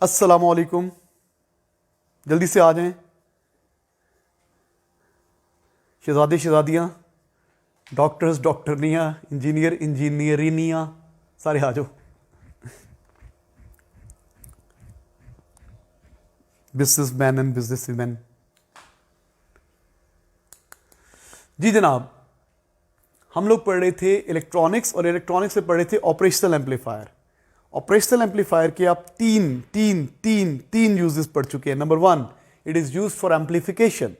अस्सलामुअलैकुम। जल्दी से आ जाएं शहजादे शहजादियाँ, डॉक्टर्स डॉक्टरनियाँ, इंजीनियर इंजीनियरिनियाँ, सारे आ जाओ। Businessman and बिजनेसवुमेन। जी जनाब, हम लोग पढ़ रहे थे इलेक्ट्रॉनिक्स और इलेक्ट्रॉनिक्स से पढ़ रहे थे ऑपरेशनल एम्पलीफायर। ऑपरेशनल एम्पलीफायर के आप तीन तीन तीन तीन यूजेस पढ़ चुके हैं। Number one, it is use for amplification.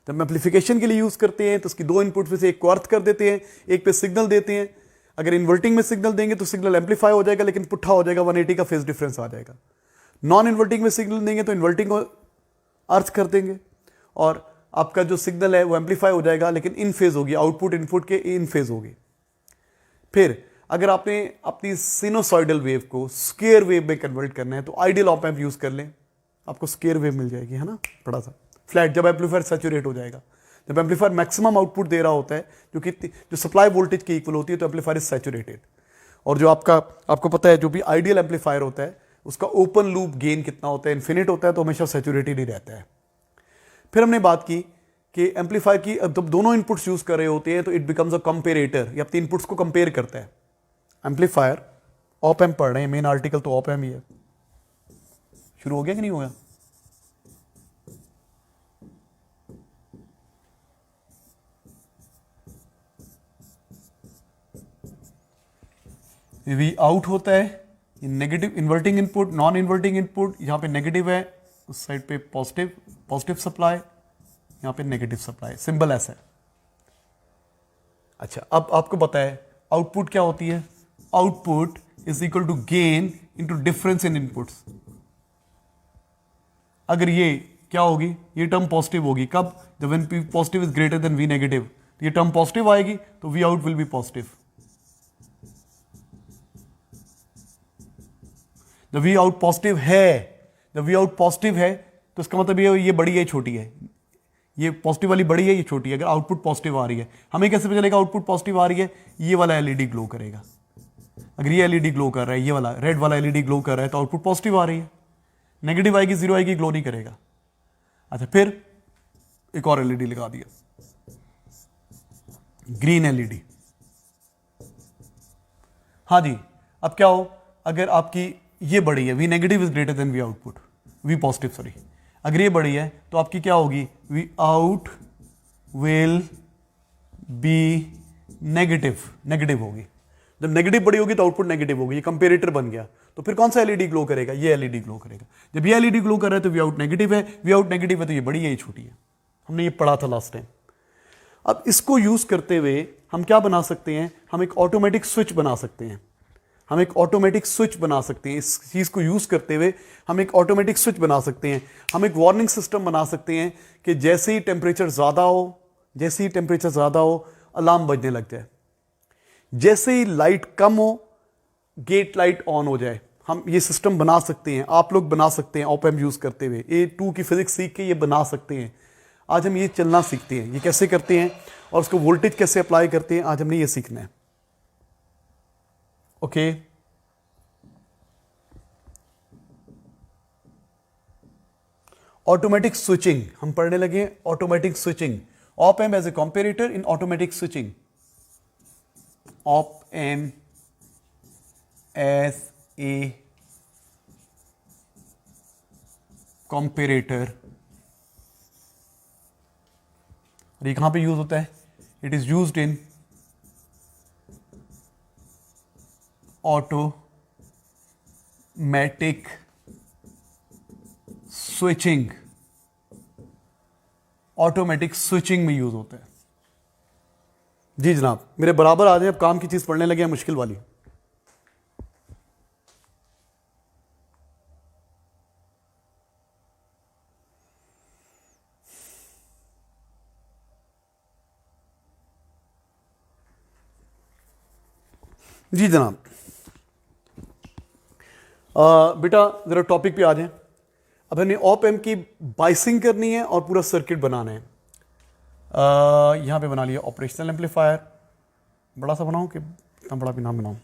जब हम एम्पलीफिकेशन के लिए यूज करते हैं तो उसकी दो इनपुट में से एक को अर्थ कर देते हैं, एक पे सिग्नल देते हैं। अगर इन्वर्टिंग में सिग्नल देंगे तो सिग्नल एम्पलीफाई हो जाएगा, लेकिन पुट्ठा हो जाएगा, 180 का फेज डिफरेंस आ जाएगा। नॉन इन्वर्टिंग में सिग्नल देंगे तो इन्वर्टिंग को अर्थ कर देंगे और आपका जो सिग्नल है वो एम्पलीफाई हो जाएगा, लेकिन इन फेज होगी, आउटपुट इनपुट के इन फेज होगी। फिर अगर आपने अपनी सिनोसॉइडल वेव को स्क्वायर वेव में कन्वर्ट करना है तो आइडियल ऑप एम्प यूज कर लें, आपको स्क्वायर वेव मिल जाएगी, है ना, बड़ा सा फ्लैट, जब एम्पलीफायर सैचुरेट हो जाएगा। जब एम्पलीफायर मैक्सिमम आउटपुट दे रहा होता है जो सप्लाई वोल्टेज की इक्वल होती है, तो एम्पलीफायर इज सैचुरेटेड। और जो आपको पता है, जो भी आइडियल एम्पलीफायर होता है उसका ओपन लूप गेन कितना होता है, इन्फिनिट होता है, तो हमेशा सैचुरेटेड ही रहता है। फिर हमने बात की कि एम्पलीफायर की जब दोनों इनपुट्स यूज कर रहे होते हैं तो इट बिकम्स अ कंपेरेटर, या अपने इनपुट्स को कंपेयर करता है। एम्पलीफायर ऑप एम्प पढ़ रहे हैं, मेन आर्टिकल तो ऑप एम्प ही है। शुरू हो गया कि नहीं होगा? वी आउट होता है negative inverting input, non inverting input, यहां पे नेगेटिव है, उस साइड पे पॉजिटिव, पॉजिटिव सप्लाई, यहां पे नेगेटिव सप्लाई, सिंबल ऐसा है। अच्छा, अब आपको पता है आउटपुट क्या होती है। Output is equal to gain into difference in inputs. अगर ये क्या होगी, ये टर्म पॉजिटिव होगी, कब? जब one P positive is greater than V negative, तो ये टर्म पॉजिटिव आएगी, तो V out will be positive. जब वी आउट पॉजिटिव है, जब वी आउट पॉजिटिव है तो इसका मतलब ये बड़ी है, छोटी है, ये पॉजिटिव वाली बड़ी है, ये छोटी है। अगर आउटपुट पॉजिटिव आ रही है, हमें कैसे पता चलेगा आउटपुट पॉजिटिव आ रही है? ये वाला एलईडी ग्लो करेगा। अगर ये एलईडी ग्लो कर रहा है, ये वाला रेड वाला एलईडी ग्लो कर रहा है, तो आउटपुट पॉजिटिव आ रही है। नेगेटिव आएगी, जीरो आएगी, ग्लो नहीं करेगा। अच्छा, फिर एक और एलईडी लगा दिया, ग्रीन एलईडी। हाँ जी, अब क्या हो, अगर आपकी ये बड़ी है, V negative is greater than V output, V positive sorry, अगर ये बड़ी है तो आपकी क्या होगी? V out will be negative, negative होगी। जब नेगेटिव बड़ी होगी तो आउटपुट नेगेटिव होगी, ये कंपेरेटर बन गया। तो फिर कौन सा एलईडी ग्लो करेगा? ये एलईडी ग्लो करेगा। जब ये एलईडी ग्लो कर रहा है तो वी आउट नेगेटिव है, वी आउट नेगेटिव है तो ये बड़ी है, ये छोटी है। हमने ये पढ़ा था लास्ट टाइम। अब इसको यूज करते हुए हम क्या बना सकते हैं? हम एक ऑटोमेटिक स्विच बना सकते हैं। हम एक ऑटोमेटिक स्विच बना सकते हैं। इस चीज को यूज करते हुए हम एक ऑटोमेटिक स्विच बना सकते हैं। हम एक वार्निंग सिस्टम बना सकते हैं कि जैसे ही टेम्परेचर ज्यादा हो, जैसे ही टेम्परेचर ज्यादा हो, अलार्म बजने लग जाए। जैसे ही लाइट कम हो, गेट लाइट ऑन हो जाए। हम ये सिस्टम बना सकते हैं, आप लोग बना सकते हैं ऑप एम्प यूज करते हुए। A2 की फिजिक्स सीख के ये बना सकते हैं। आज हम ये चलना सीखते हैं, ये कैसे करते हैं और उसको वोल्टेज कैसे अप्लाई करते हैं, आज हमने ये सीखना है। ओके, ऑटोमेटिक स्विचिंग हम पढ़ने लगे। Automatic switching, op amp as a comparator in automatic switching. Op amp as a comparator, और ये कहां पे यूज होता है? It is used in automatic switching. Automatic switching में यूज होता है। जी जनाब, मेरे बराबर आ जाए, अब काम की चीज पढ़ने लगे हैं, मुश्किल वाली। जी जनाब, बेटा जरा टॉपिक पे आ जाएं। अब हमें ऑप एम्प की बाइसिंग करनी है और पूरा सर्किट बनाना है। यहां पे बना लिया ऑपरेशनल एम्पलीफायर, बड़ा सा बनाऊं कि इतना बड़ा भी ना बनाऊं?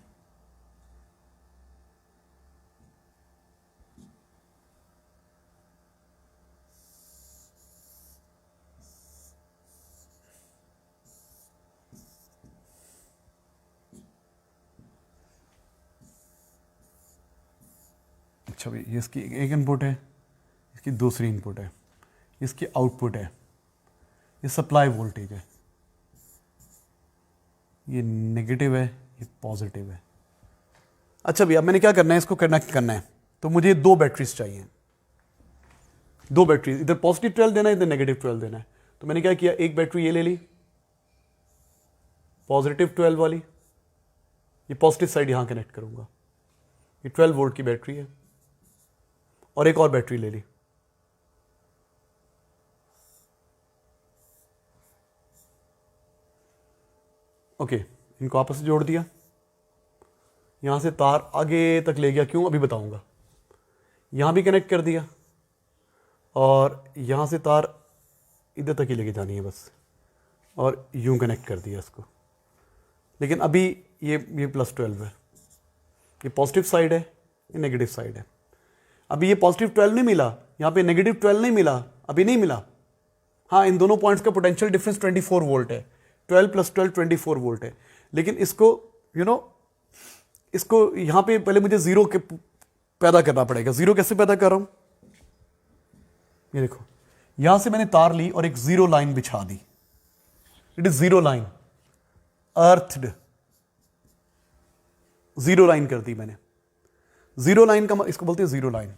अच्छा भाई, ये इसकी एक इनपुट है, इसकी दूसरी इनपुट है, इसकी आउटपुट है, ये सप्लाई वोल्टेज है, ये नेगेटिव है, ये पॉजिटिव है। अच्छा भैया, मैंने क्या करना है, इसको कनेक्ट करना है, तो मुझे दो बैटरीज चाहिए, दो बैटरीज, इधर पॉजिटिव 12 देना है, इधर नेगेटिव 12 देना है। तो मैंने क्या किया, एक बैटरी ये ले ली पॉजिटिव 12 वाली, ये पॉजिटिव साइड यहां कनेक्ट करूंगा, ये 12 वोल्ट की बैटरी है, और एक और बैटरी ले ली, ओके, इनको आपस में जोड़ दिया, यहां से तार आगे तक ले गया, क्यों अभी बताऊंगा, यहां भी कनेक्ट कर दिया, और यहां से तार इधर तक ही लेके जानी है बस, और यूं कनेक्ट कर दिया इसको। लेकिन अभी ये +12 है, ये पॉजिटिव साइड है, ये नेगेटिव साइड है। अभी ये पॉजिटिव 12 नहीं मिला, यहाँ पे नेगेटिव 12 नहीं मिला, अभी नहीं मिला। हाँ, इन दोनों पॉइंट्स का पोटेंशियल डिफरेंस 24 वोल्ट है, 12 + 12 24 वोल्ट है। लेकिन इसको इसको यहाँ पे पहले मुझे जीरो के पैदा करना पड़ेगा। जीरो कैसे पैदा कर रहा हूँ, ये देखो, यहां से मैंने तार ली और एक जीरो लाइन बिछा दी, it is zero line, earthed zero line कर दी मैंने। जीरो लाइन का इसको बोलते हैं जीरो लाइन,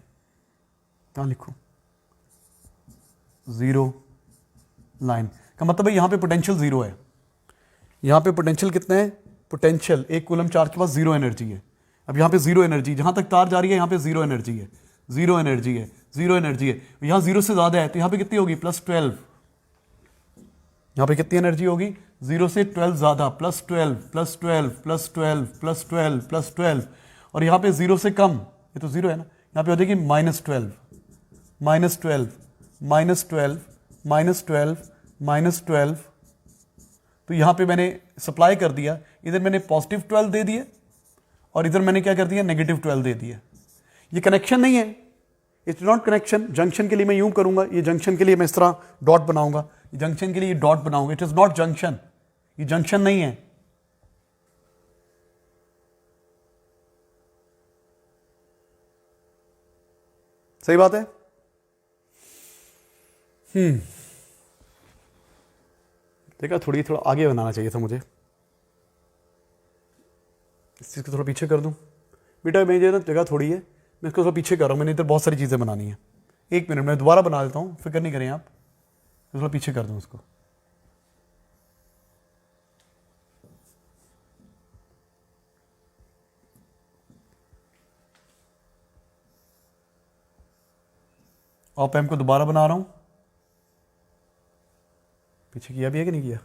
कहां लिखूं, जीरो लाइन का मतलब है यहां पे पोटेंशियल जीरो है। यहां पे पोटेंशियल कितना है, पोटेंशियल एक कूलम चार्ज के पास जीरो एनर्जी है। अब यहां पे जीरो एनर्जी, जहां तक तार जा रही है यहां पे जीरो एनर्जी है, जीरो एनर्जी है, जीरो एनर्जी है। यहां जीरो से ज्यादा है तो यहां पे कितनी होगी, +12। यहां पे कितनी एनर्जी होगी, जीरो से 12 ज्यादा, +12 +12 +12 +12 +12। और यहां पे जीरो से कम, ये तो जीरो है ना, यहां पे हो जाएगी -12 -12 -12 -12 -12। तो यहां पे मैंने सप्लाई कर दिया, इधर मैंने पॉजिटिव 12 दे दिए और इधर मैंने क्या कर दिया, नेगेटिव 12 दे दिया। ये कनेक्शन नहीं है, इट्स नॉट कनेक्शन। जंक्शन के लिए मैं यूं करूंगा, ये जंक्शन के लिए मैं इस तरह डॉट बनाऊंगा, जंक्शन के लिए डॉट बनाऊंगा, इट इज नॉट जंक्शन, ये जंक्शन नहीं है। सही बात है। देखा, थोड़ा आगे बनाना चाहिए था मुझे, इस चीज को थोड़ा पीछे कर दूं। बेटा मेरी ना जगह थोड़ी है, मैं इसको थोड़ा पीछे कर रहा हूं, मैंने इधर बहुत सारी चीजें बनानी है। एक मिनट, मैं दोबारा बना देता हूं, फिक्र नहीं करें आप, मैं थोड़ा पीछे कर दूं उसको। ऑप एम्प को दोबारा बना रहा हूं, पीछे किया भी है कि नहीं किया,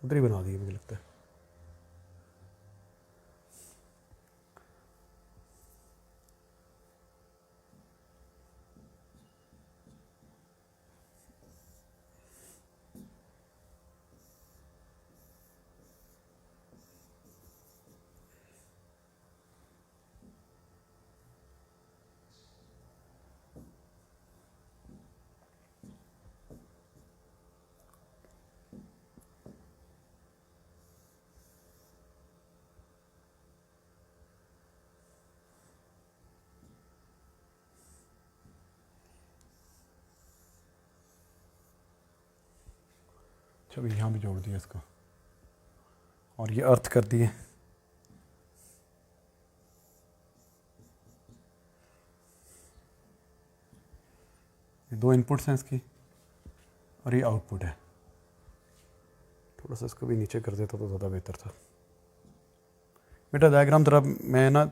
उधर ही बना दिया मुझे लगता है। चलो यहाँ भी जोड़ दिया इसको, और ये अर्थ कर दिए। ये दो इनपुट्स हैं इसकी, और ये आउटपुट है। थोड़ा सा इसको भी नीचे कर देता तो ज़्यादा बेहतर था। बेटा डायग्राम जरा मैं ना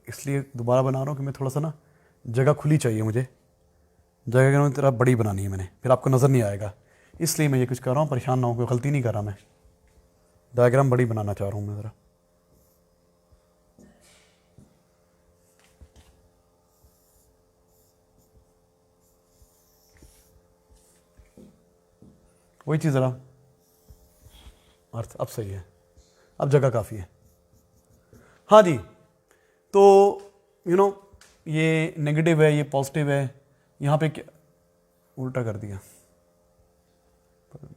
इसलिए दोबारा बना रहा हूँ कि मैं थोड़ा सा ना जगह खुली चाहिए मुझे, जगह जरा बड़ी बनानी है मैंने, फिर आपको नज़र नहीं आएगा, इसलिए मैं ये कुछ कर रहा हूँ। परेशान ना हो, कोई गलती नहीं कर रहा, मैं डायग्राम बड़ी बनाना चाह रहा हूँ मैं ज़रा। वही चीज़ ज़रा, अर्थ अब सही है, अब जगह काफ़ी है। हाँ जी, तो ये नेगेटिव है, ये पॉजिटिव है, यहाँ पे क्या उल्टा कर दिया,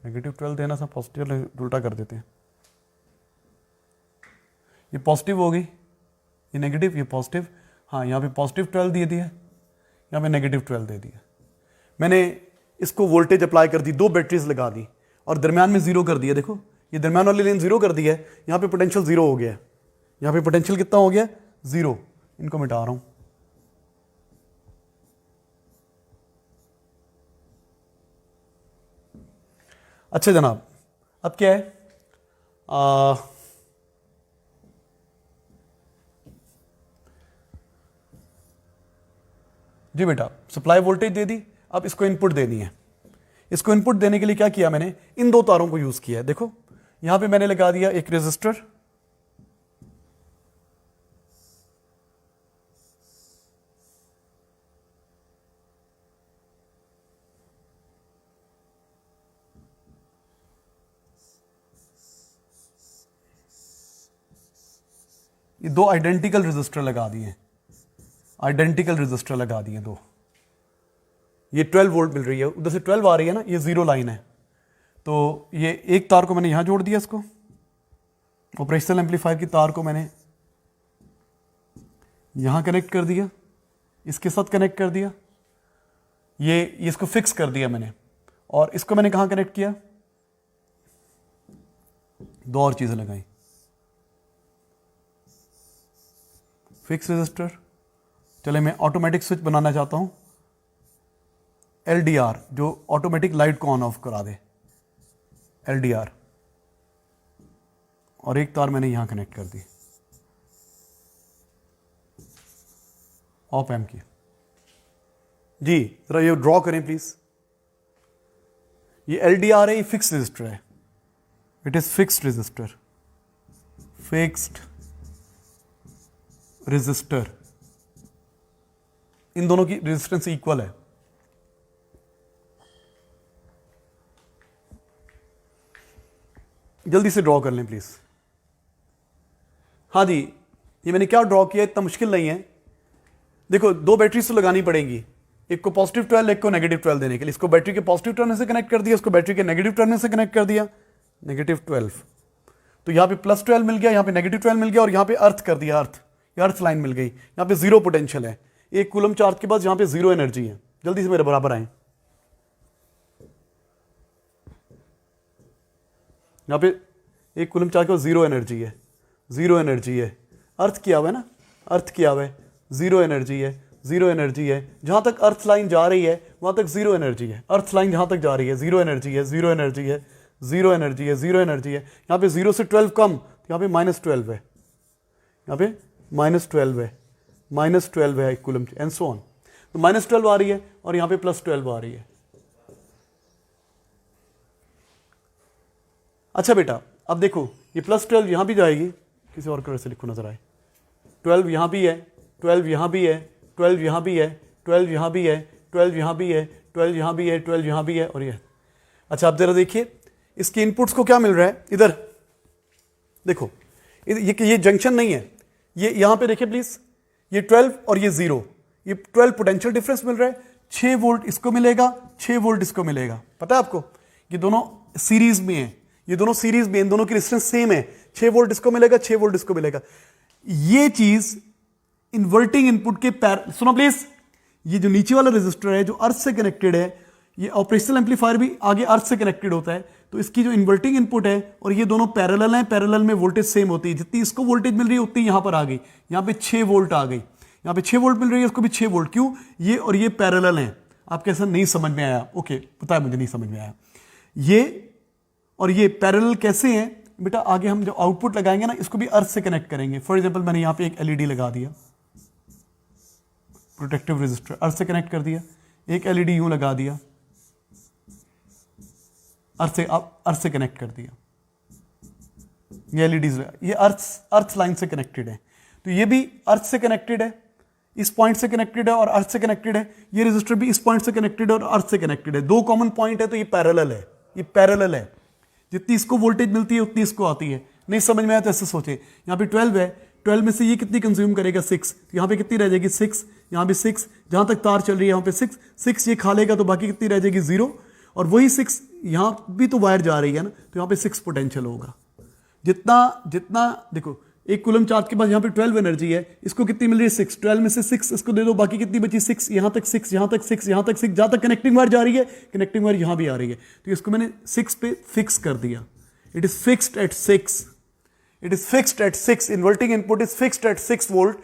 नेगेटिव 12 देना था, पॉजिटिव उल्टा कर देते हैं। ये पॉजिटिव होगी, ये नेगेटिव, ये पॉजिटिव। हाँ, यहाँ पे पॉजिटिव 12 दे दिया, यहाँ पे -12 दे दिया। मैंने इसको वोल्टेज अप्लाई कर दी, 2 बैटरीज लगा दी और दरम्यान में 0 कर दिया। देखो ये दरम्यान वाली लाइन 0 कर दी है, यहाँ पे पोटेंशियल 0 हो गया है। यहाँ पे पोटेंशियल कितना हो गया? 0। इनको मिटा रहा हूं। अच्छा जनाब, अब क्या है? जी बेटा, सप्लाई वोल्टेज दे दी, अब इसको इनपुट देनी है। इसको इनपुट देने के लिए क्या किया मैंने? इन 2 तारों को यूज किया है। देखो यहां पे मैंने लगा दिया एक रेजिस्टर, ये 2 आइडेंटिकल रेजिस्टर लगा दिए, आइडेंटिकल रेजिस्टर लगा दिए 2। ये 12 वोल्ट मिल रही है, उधर से 12 आ रही है ना, ये 0 लाइन है। तो ये एक तार को मैंने यहां जोड़ दिया, इसको ऑपरेशनल एम्पलीफायर की तार को मैंने यहां कनेक्ट कर दिया, इसके साथ कनेक्ट कर दिया, ये इसको फिक्स कर दिया मैंने। और इसको मैंने कहां कनेक्ट किया? 2 और चीजें लगाई, फिक्स रेजिस्टर। चले मैं ऑटोमेटिक स्विच बनाना चाहता हूं, LDR जो ऑटोमेटिक लाइट को ऑन ऑफ करा दे, LDR। और एक तार मैंने यहां कनेक्ट कर दी ऑप एम्प की। जी जरा ये ड्रॉ करें प्लीज। ये LDR है, ये फिक्स रेजिस्टर है, it is fixed resistor, fixed resistor. इन दोनों की रेजिस्टेंस इक्वल है। जल्दी से ड्रॉ कर लें प्लीज। हाँ जी, ये मैंने क्या ड्रॉ किया, इतना मुश्किल नहीं है। देखो 2 बैटरीज तो लगानी पड़ेंगी, एक को +12, एक को -12 देने के लिए। इसको बैटरी के पॉजिटिव टर्मिनल से कनेक्ट कर दिया, इसको बैटरी के नेगेटिव टर्मिनल से कनेक्ट कर दिया, -12। तो यहां पे +12 मिल गया, यहां पे -12 मिल गया, और यहां पे अर्थ कर दिया, अर्थ, ये अर्थ लाइन मिल गई। यहां पे 0 पोटेंशियल है, 1 कूलम चार्ज के बाद यहां पे 0 एनर्जी है। जल्दी से मेरे बराबर आए। यहां पे 1 कूलम चार्ज के बाद 0 एनर्जी है, 0 एनर्जी है। अर्थ किया हुआ है ना, अर्थ किया हुआ है, 0 एनर्जी है, 0 एनर्जी है। जहां तक अर्थ लाइन जा रही है वहां तक 0 एनर्जी है। अर्थ लाइन जहां तक जा रही है 0 एनर्जी है, 0 एनर्जी है, 0 एनर्जी है, 0 एनर्जी है। यहां पे 0 से 12 कम, तो यहां पे -12 है, यहां पे -12 है, -12 है 1 कूलम, एंड सो ऑन। तो -12 आ रही है और यहां पे +12 आ रही है। अच्छा बेटा, अब देखो ये +12 यहां भी जाएगी, किसी और कलर से लिखो नजर आए। 12 यहां भी है, 12 यहां भी है, 12 यहां भी है, 12 यहां भी है, 12 यहां भी है, 12 यहां भी है, 12 यहां भी है, और ये। अच्छा अब जरा देखिए इसके इनपुट्स को क्या मिल रहा है। इधर देखो, ये जंक्शन नहीं है, ये यहां पे देखिए प्लीज, ये 12 और ये 0, ये 12 पोटेंशियल डिफरेंस मिल रहा है। 6 वोल्ट इसको मिलेगा, 6 वोल्ट इसको मिलेगा। पता है आपको, ये दोनों सीरीज में है, ये दोनों सीरीज में, इन दोनों की रेजिस्टेंस सेम है। 6 वोल्ट इसको मिलेगा, 6 वोल्ट इसको मिलेगा। ये चीज इन्वर्टिंग इनपुट के सुनो प्लीज, ये जो नीचे वाला रेजिस्टर है जो अर्थ से कनेक्टेड है, ये ऑपरेशनल एम्पलीफायर भी आगे अर्थ से कनेक्टेड होता है, तो इसकी जो इन्वर्टिंग इनपुट है और ये दोनों पैरेलल हैं, पैरेलल में वोल्टेज सेम होती है। जितनी इसको वोल्टेज मिल रही है उतनी यहां पर आ गई, यहां पे 6 वोल्ट आ गई, यहां पे 6 वोल्ट मिल रही है, इसको भी 6 वोल्ट। क्यों? ये और ये पैरेलल हैं। आपके ऐसा नहीं समझ में आया? ओके, पता है मुझे नहीं समझ में आया। ये और ये पैरेलल कैसे हैं बेटा? आगे हम जो आउटपुट लगाएंगे ना, इसको भी अर्थ से कनेक्ट करेंगे। फॉर एग्जांपल मैंने यहां पे एक एलईडी लगा दिया, प्रोटेक्टिव रेजिस्टर, अर्थ से कनेक्ट कर दिया। एक एलईडी यूं लगा दिया, अर्थ से कनेक्ट कर दिया। ये एलईडीज, ये अर्थ लाइन से कनेक्टेड है, तो ये भी अर्थ से कनेक्टेड है, इस पॉइंट से कनेक्टेड है और अर्थ से कनेक्टेड है। ये रेजिस्टर भी इस पॉइंट से कनेक्टेड है और अर्थ से कनेक्टेड है। 2 कॉमन पॉइंट है, तो ये पैरेलल है, ये पैरेलल है। जितनी इसको वोल्टेज मिलती है उतनी इसको आती है। नहीं समझ में आया तो ऐसे सोचे, यहां पे 12 है, 12 में से ये कितनी कंज्यूम करेगा? 6। यहां पे कितनी रह जाएगी? 6। यहां पे 6, जहां तक तार चल रही है यहां पे 6 ये खा लेगा, तो बाकी कितनी रह जाएगी? 0। और वही 6 यहां भी तो वायर जा रही है ना, तो यहां पे 6 पोटेंशियल होगा। जितना जितना देखो, एक कूलम चार्ज के पास यहाँ पे 12 एनर्जी है, इसको कितनी मिल रही है 6, 12 में से 6 इसको दे दो, बाकी कितनी बची 6, यहाँ तक 6, यहाँ तक 6, यहाँ तक 6, जहाँ तक कनेक्टिंग वायर जा रही है कनेक्टिंग वायर यहाँ भी आ रही है, तो इसको मैंने 6 पे फिक्स कर दिया। It is fixed at 6, it is fixed at 6, inverting input is fixed at 6 volt.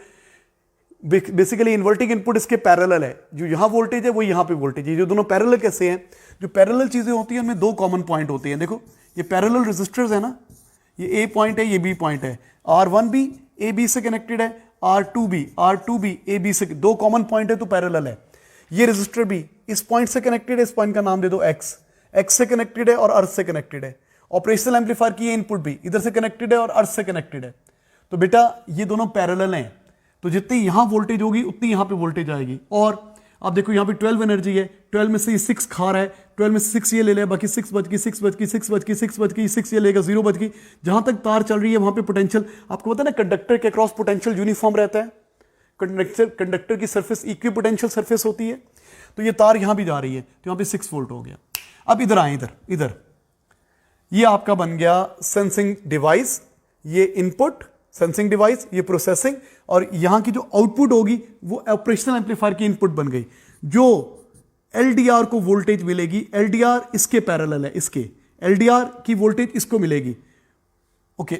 Basically inverting input इसके पैरेलल है, जो यहां वोल्टेज है वो यहां पे वोल्टेज है, जो दोनों पैरेलल कैसे हैं, जो पैरेलल चीजें होती हैं उनमें दो कॉमन पॉइंट होते हैं। देखो ये पैरेलल रेजिस्टर्स है ना, ये ए पॉइंट है, ये बी पॉइंट है, R1 भी ए बी से कनेक्टेड है, R2 भी ए बी से, दो कॉमन पॉइंट है तो पैरेलल है। ये रेजिस्टर भी इस पॉइंट से कनेक्टेड है, इस पॉइंट का नाम दे दो एक्स से कनेक्टेड है और अर्थ से कनेक्टेड है। ऑपरेशनल एम्पलीफायर की ये इनपुट भी इधर से कनेक्टेड है और अर्थ से कनेक्टेड है, तो बेटा ये दोनों पैरेलल हैं, तो जितनी यहां वोल्टेज होगी उतनी यहां पे वोल्टेज आएगी। और आप देखो यहां पे 12 एनर्जी है, 12 में से ये 6 खा रहा है, 12 में से 6 ये ले लिया, बाकी 6 बच गई, 6 बच गई, 6 बच गई, 6 बच गई, 6 ये लेगा, 0 बच गई। जहां तक तार चल रही है वहां पे पोटेंशियल, आपको पता है ना कंडक्टर के क्रॉस पोटेंशियल यूनिफॉर्म रहता है, कंडक्टर की सरफेस इक्वी पोटेंशियल सरफेस होती है, तो ये तार यहां भी जा रही है, तो यहां पे 6 वोल्ट हो गया। अब इधर आए, इधर ये आपका बन गया सेंसिंग डिवाइस, ये इनपुट सेंसिंग डिवाइस, ये प्रोसेसिंग, और यहां की जो आउटपुट होगी वो ऑपरेशनल एम्पलीफायर की इनपुट बन गई। जो एलडीआर को वोल्टेज मिलेगी, एलडीआर इसके पैरेलल है, इसके एलडीआर की वोल्टेज इसको मिलेगी। ओके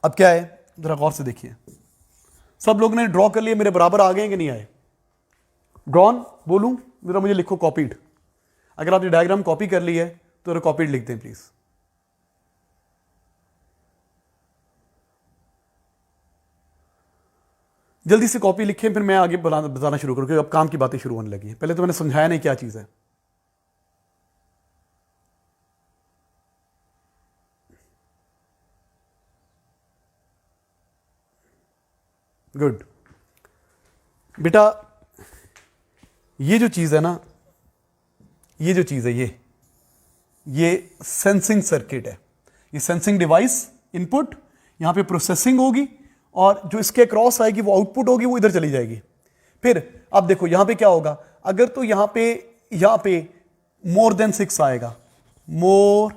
अब क्या है जरा गौर से देखिए, सब लोग ने ड्रॉ कर लिया, मेरे बराबर आ गए कि नहीं आए? ड्रॉन बोलूं जरा, मुझे लिखो कॉपीड। अगर आपने डायग्राम कॉपी कर ली है तो कॉपीड लिख दें प्लीज। जल्दी से कॉपी लिखें, फिर मैं आगे बताना शुरू करूं, क्योंकि अब काम की बातें शुरू होने लगी हैं। पहले तो मैंने समझाया नहीं क्या चीज है। गुड बेटा, ये जो चीज है ना, ये जो चीज है, ये सेंसिंग सर्किट है, ये सेंसिंग डिवाइस इनपुट, यहां पे प्रोसेसिंग होगी, और जो इसके क्रॉस आएगी वो आउटपुट होगी, वो इधर चली जाएगी। फिर अब देखो यहां पे क्या होगा, अगर तो यहां पे मोर देन 6 आएगा, मोर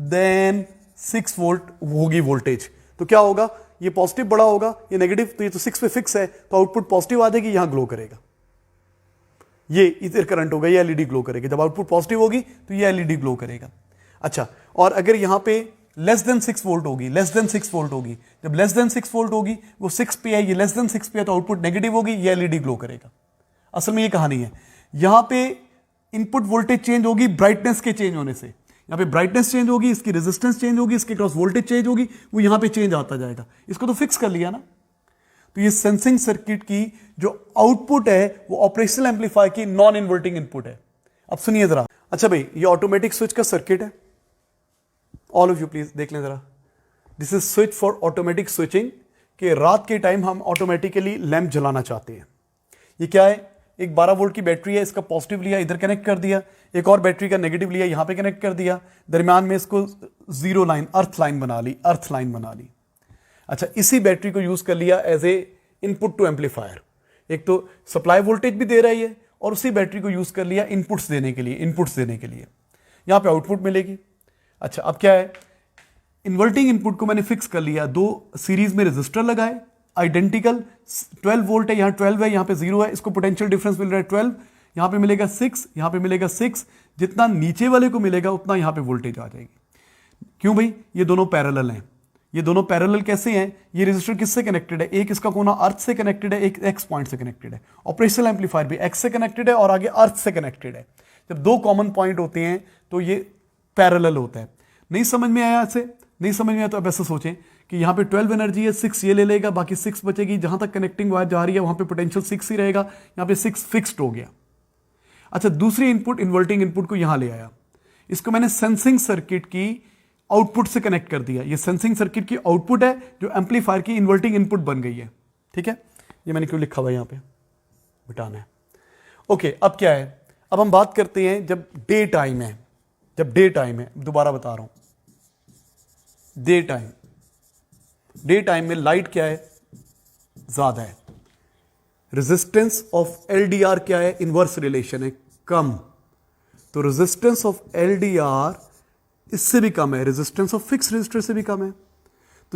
देन 6 वोल्ट होगी वोल्टेज, तो क्या होगा, ये पॉजिटिव बड़ा होगा, ये नेगेटिव, तो ये तो 6 पे फिक्स है, तो आउटपुट पॉजिटिव आ जाएगी, यहां ग्लो करेगा, ये इधर करंट होगा, ये एलईडी ग्लो करेगी। जब आउटपुट पॉजिटिव होगी तो ये एलईडी ग्लो करेगा। अच्छा, और अगर यहां पे लेस देन 6 वोल्ट होगी, लेस देन 6 वोल्ट होगी, जब लेस देन 6 वोल्ट होगी, वो 6 पे है, ये लेस देन 6 पे है, तो आउटपुट नेगेटिव होगी, ये एलईडी ग्लो करेगा। असल में ये कहानी है। यहां पे इनपुट वोल्टेज चेंज होगी ब्राइटनेस के चेंज होने से, यहां पे ब्राइटनेस चेंज होगी, इसकी रेजिस्टेंस चेंज होगी, इसके क्रॉस वोल्टेज चेंज होगी, वो यहां पे चेंज आता जाएगा। इसको तो फिक्स कर लिया ना। तो ये सेंसिंग सर्किट की जो आउटपुट है वो ऑपरेशनल एम्पलीफायर की नॉन इन्वर्टिंग इनपुट है। अब सुनिए जरा, अच्छा भाई ये ऑटोमेटिक स्विच का सर्किट है, ऑल ऑफ यू प्लीज देख लें जरा। This is switch for automatic switching, कि रात के टाइम हम ऑटोमेटिकली लैंप जलाना चाहते हैं। ये क्या है, एक 12 वोल्ट की बैटरी है, इसका पॉजिटिव लिया इधर कनेक्ट कर दिया, एक और बैटरी का नेगेटिव लिया यहां पे कनेक्ट कर दिया, दरमियान में इसको जीरो लाइन अर्थ लाइन बना ली। अच्छा, इसी बैटरी को यूज कर लिया as a input to amplifier. एक तो सप्लाई वोल्टेज भी दे रही है और उसी बैटरी को यूज कर लिया इनपुट्स देने के लिए, यहां पे आउटपुट मिलेगी। अच्छा, अब क्या है, इन्वर्टिंग इनपुट को मैंने फिक्स कर लिया, दो सीरीज में रेजिस्टर लगाए आइडेंटिकल, 12 वोल्ट है, यहां 12 है, यहां पे 0 है, इसको पोटेंशियल डिफरेंस मिल रहा है 12, यहां पे मिलेगा 6, यहां पे मिलेगा 6, जितना नीचे वाले को मिलेगा उतना यहां पे वोल्टेज आ जाएगी। क्यों भाई, ये दोनों पैरेलल हैं। ये दोनों पैरेलल कैसे हैं, ये रेजिस्टर किससे कनेक्टेड है, एक इसका कोना अर्थ से कनेक्टेड है, एक एक्स पॉइंट से कनेक्टेड है। ऑपरेशनल एम्पलीफायर भी एक्स से कनेक्टेड है और आगे अर्थ से कनेक्टेड है। जब दो कॉमन पॉइंट होते हैं तो ये पैरेलल होता है। नहीं समझ में आया ऐसे, नहीं समझ में आया तो अब ऐसे सोचें कि यहां पे 12 एनर्जी है, 6 ये ले लेगा, बाकी 6 बचेगी, जहां तक कनेक्टिंग वायर जा रही है वहां पे पोटेंशियल 6 ही रहेगा, यहां पे 6 फिक्स्ड हो गया। अच्छा, दूसरी इनपुट इन्वर्टिंग इनपुट को यहां ले आया, इसको मैंने सेंसिंग सर्किट की आउटपुट से कनेक्ट कर दिया। ये सेंसिंग सर्किट की आउटपुट है जो एम्पलीफायर की इन्वर्टिंग इनपुट बन गई है। ठीक है, ये मैंने क्यों लिखा हुआ यहां पे, मिटाना है। ओके, अब क्या है, अब हम बात करते हैं जब डे टाइम है, दोबारा बता रहा हूं, डे टाइम में लाइट क्या है, ज्यादा है, रेजिस्टेंस ऑफ एलडीआर क्या है, इनवर्स रिलेशन है, कम, तो रेजिस्टेंस ऑफ एलडीआर इससे भी कम है, रेजिस्टेंस ऑफ फिक्स रजिस्टर से भी कम है।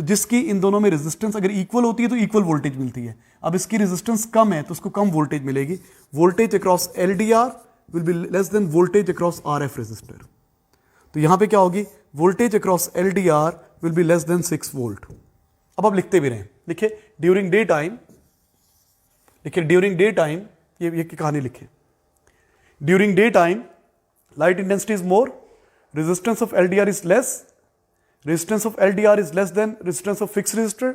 तो जिसकी इन दोनों में रेजिस्टेंस अगर इक्वल होती है तो इक्वल वोल्टेज मिलती है। अब इसकी रेजिस्टेंस कम है तो उसको कम वोल्टेज मिलेगी। Voltage across LDR will be less than voltage across RF resistor. तो यहां पे क्या होगी, voltage across LDR will be less than 6 volt. अब आप लिखते भी रहें, लिखे ड्यूरिंग डे टाइम, लिखे ड्यूरिंग डे टाइम, ये कहानी लिखे। During day time light intensity is more, resistance of LDR is less, resistance of LDR is less than resistance of fixed resistor,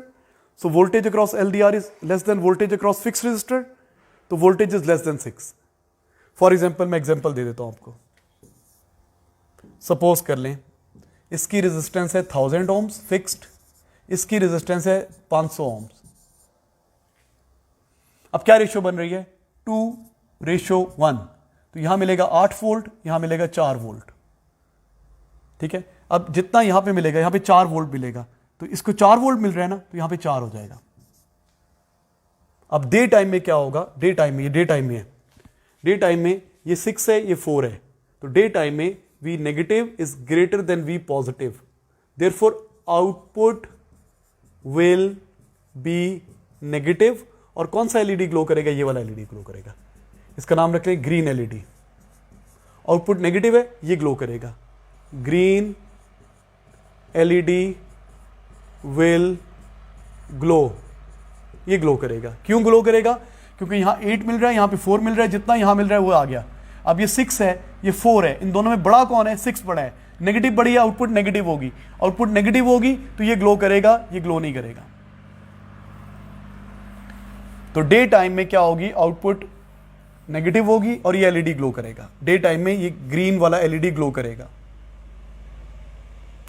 so voltage across LDR is less than voltage across fixed resistor, तो voltage is less than 6। For example मैं example दे देता हूं आपको। Suppose कर लें इसकी resistance है 1000 ohms fixed, इसकी रेजिस्टेंस है 500 ohms। अब क्या रेशियो बन रही है, 2:1, तो यहां मिलेगा 8 वोल्ट, यहां मिलेगा 4 वोल्ट, ठीक है। अब जितना यहां पे मिलेगा, यहां पे 4 वोल्ट मिलेगा, तो इसको 4 वोल्ट मिल रहा है ना, तो यहां पे 4 हो जाएगा। अब डे टाइम में क्या होगा, डे टाइम में, ये डे टाइम में है, डे टाइम में ये 6 है, ये 4 है, तो डे टाइम में V negative is greater then V positive, therefore output will be negative. और कौन सा एलईडी ग्लो करेगा, ये वाला एलईडी ग्लो करेगा, इसका नाम रख लें ग्रीन एलईडी। आउटपुट नेगेटिव है, ये ग्लो करेगा, ग्रीन एलईडी विल ग्लो, ये ग्लो करेगा। क्यों ग्लो करेगा, क्योंकि यहां 8 मिल रहा है, यहां पे 4 मिल रहा है, जितना यहां मिल रहा है वो आ गया। अब ये 6 है, ये 4 है, इन दोनों में बड़ा कौन है, 6 बड़ा है, नेगेटिव बड़ी है, आउटपुट नेगेटिव होगी, आउटपुट नेगेटिव होगी तो ये ग्लो करेगा, ये ग्लो नहीं करेगा। तो डे टाइम में क्या होगी, आउटपुट नेगेटिव होगी और ये एलईडी ग्लो करेगा। डे टाइम में ये ग्रीन वाला एलईडी ग्लो करेगा।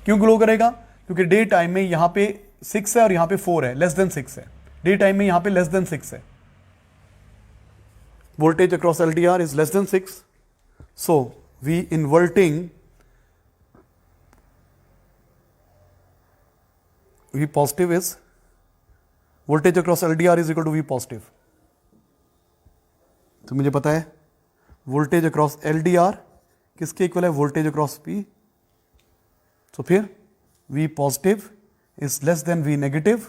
क्यों ग्लो करेगा, क्योंकि डे टाइम में यहां पे 6 है और यहां पे 4 है, लेस देन 6 है, डे टाइम में यहां पे लेस देन 6 है, voltage across LDR is less than 6, so V inverting, V positive is voltage across LDR is equal to V positive. तो मुझे पता है वोल्टेज अक्रॉस LDR किसके इक्वल है, वोल्टेज अक्रॉस P। तो फिर V positive is less than V negative,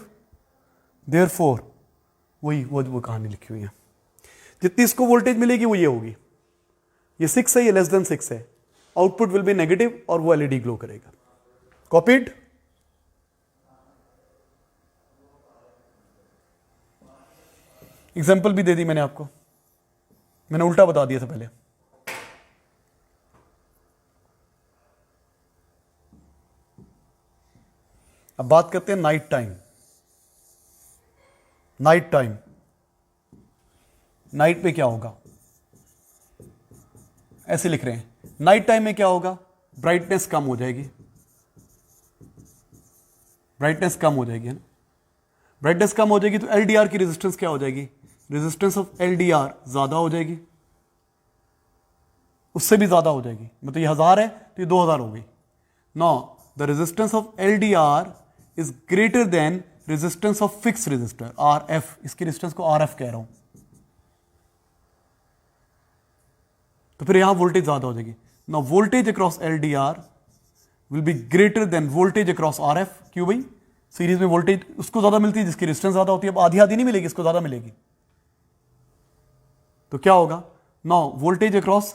therefore वही वो कहानी लिखी हुई है। जितनी इसको वोल्टेज मिलेगी वो ये होगी, ये 6 है, ये लेस देन 6 है, आउटपुट विल बी नेगेटिव और वो एलईडी ग्लो करेगा। कॉपीड। एग्जाम्पल भी दे दी मैंने आपको, मैंने उल्टा बता दिया था पहले। अब बात करते हैं night time. Night time, night में क्या होगा, ऐसे लिख रहे हैं, नाइट टाइम में क्या होगा, ब्राइटनेस कम हो जाएगी, ब्राइटनेस कम हो जाएगी, है ना। ब्राइटनेस कम हो जाएगी तो LDR की रेजिस्टेंस क्या हो जाएगी, रेजिस्टेंस ऑफ LDR ज्यादा हो जाएगी, उससे भी ज्यादा हो जाएगी, मतलब ये 1000 है तो ये 2000 हो गई। Now the resistance of LDR is greater than resistance of fix resistor RF, इसकी रेजिस्टेंस को RF कह रहा हूं, तो फिर यहां वोल्टेज ज्यादा हो जाएगी। Now voltage across LDR will be greater than voltage across RF। क्यों भाई, सीरीज में वोल्टेज उसको ज्यादा मिलती है जिसकी रेजिस्टेंस ज्यादा होती है, अब आधी आधी नहीं मिलेगी, इसको ज्यादा मिलेगी, तो क्या होगा, नाउ वोल्टेज अक्रॉस,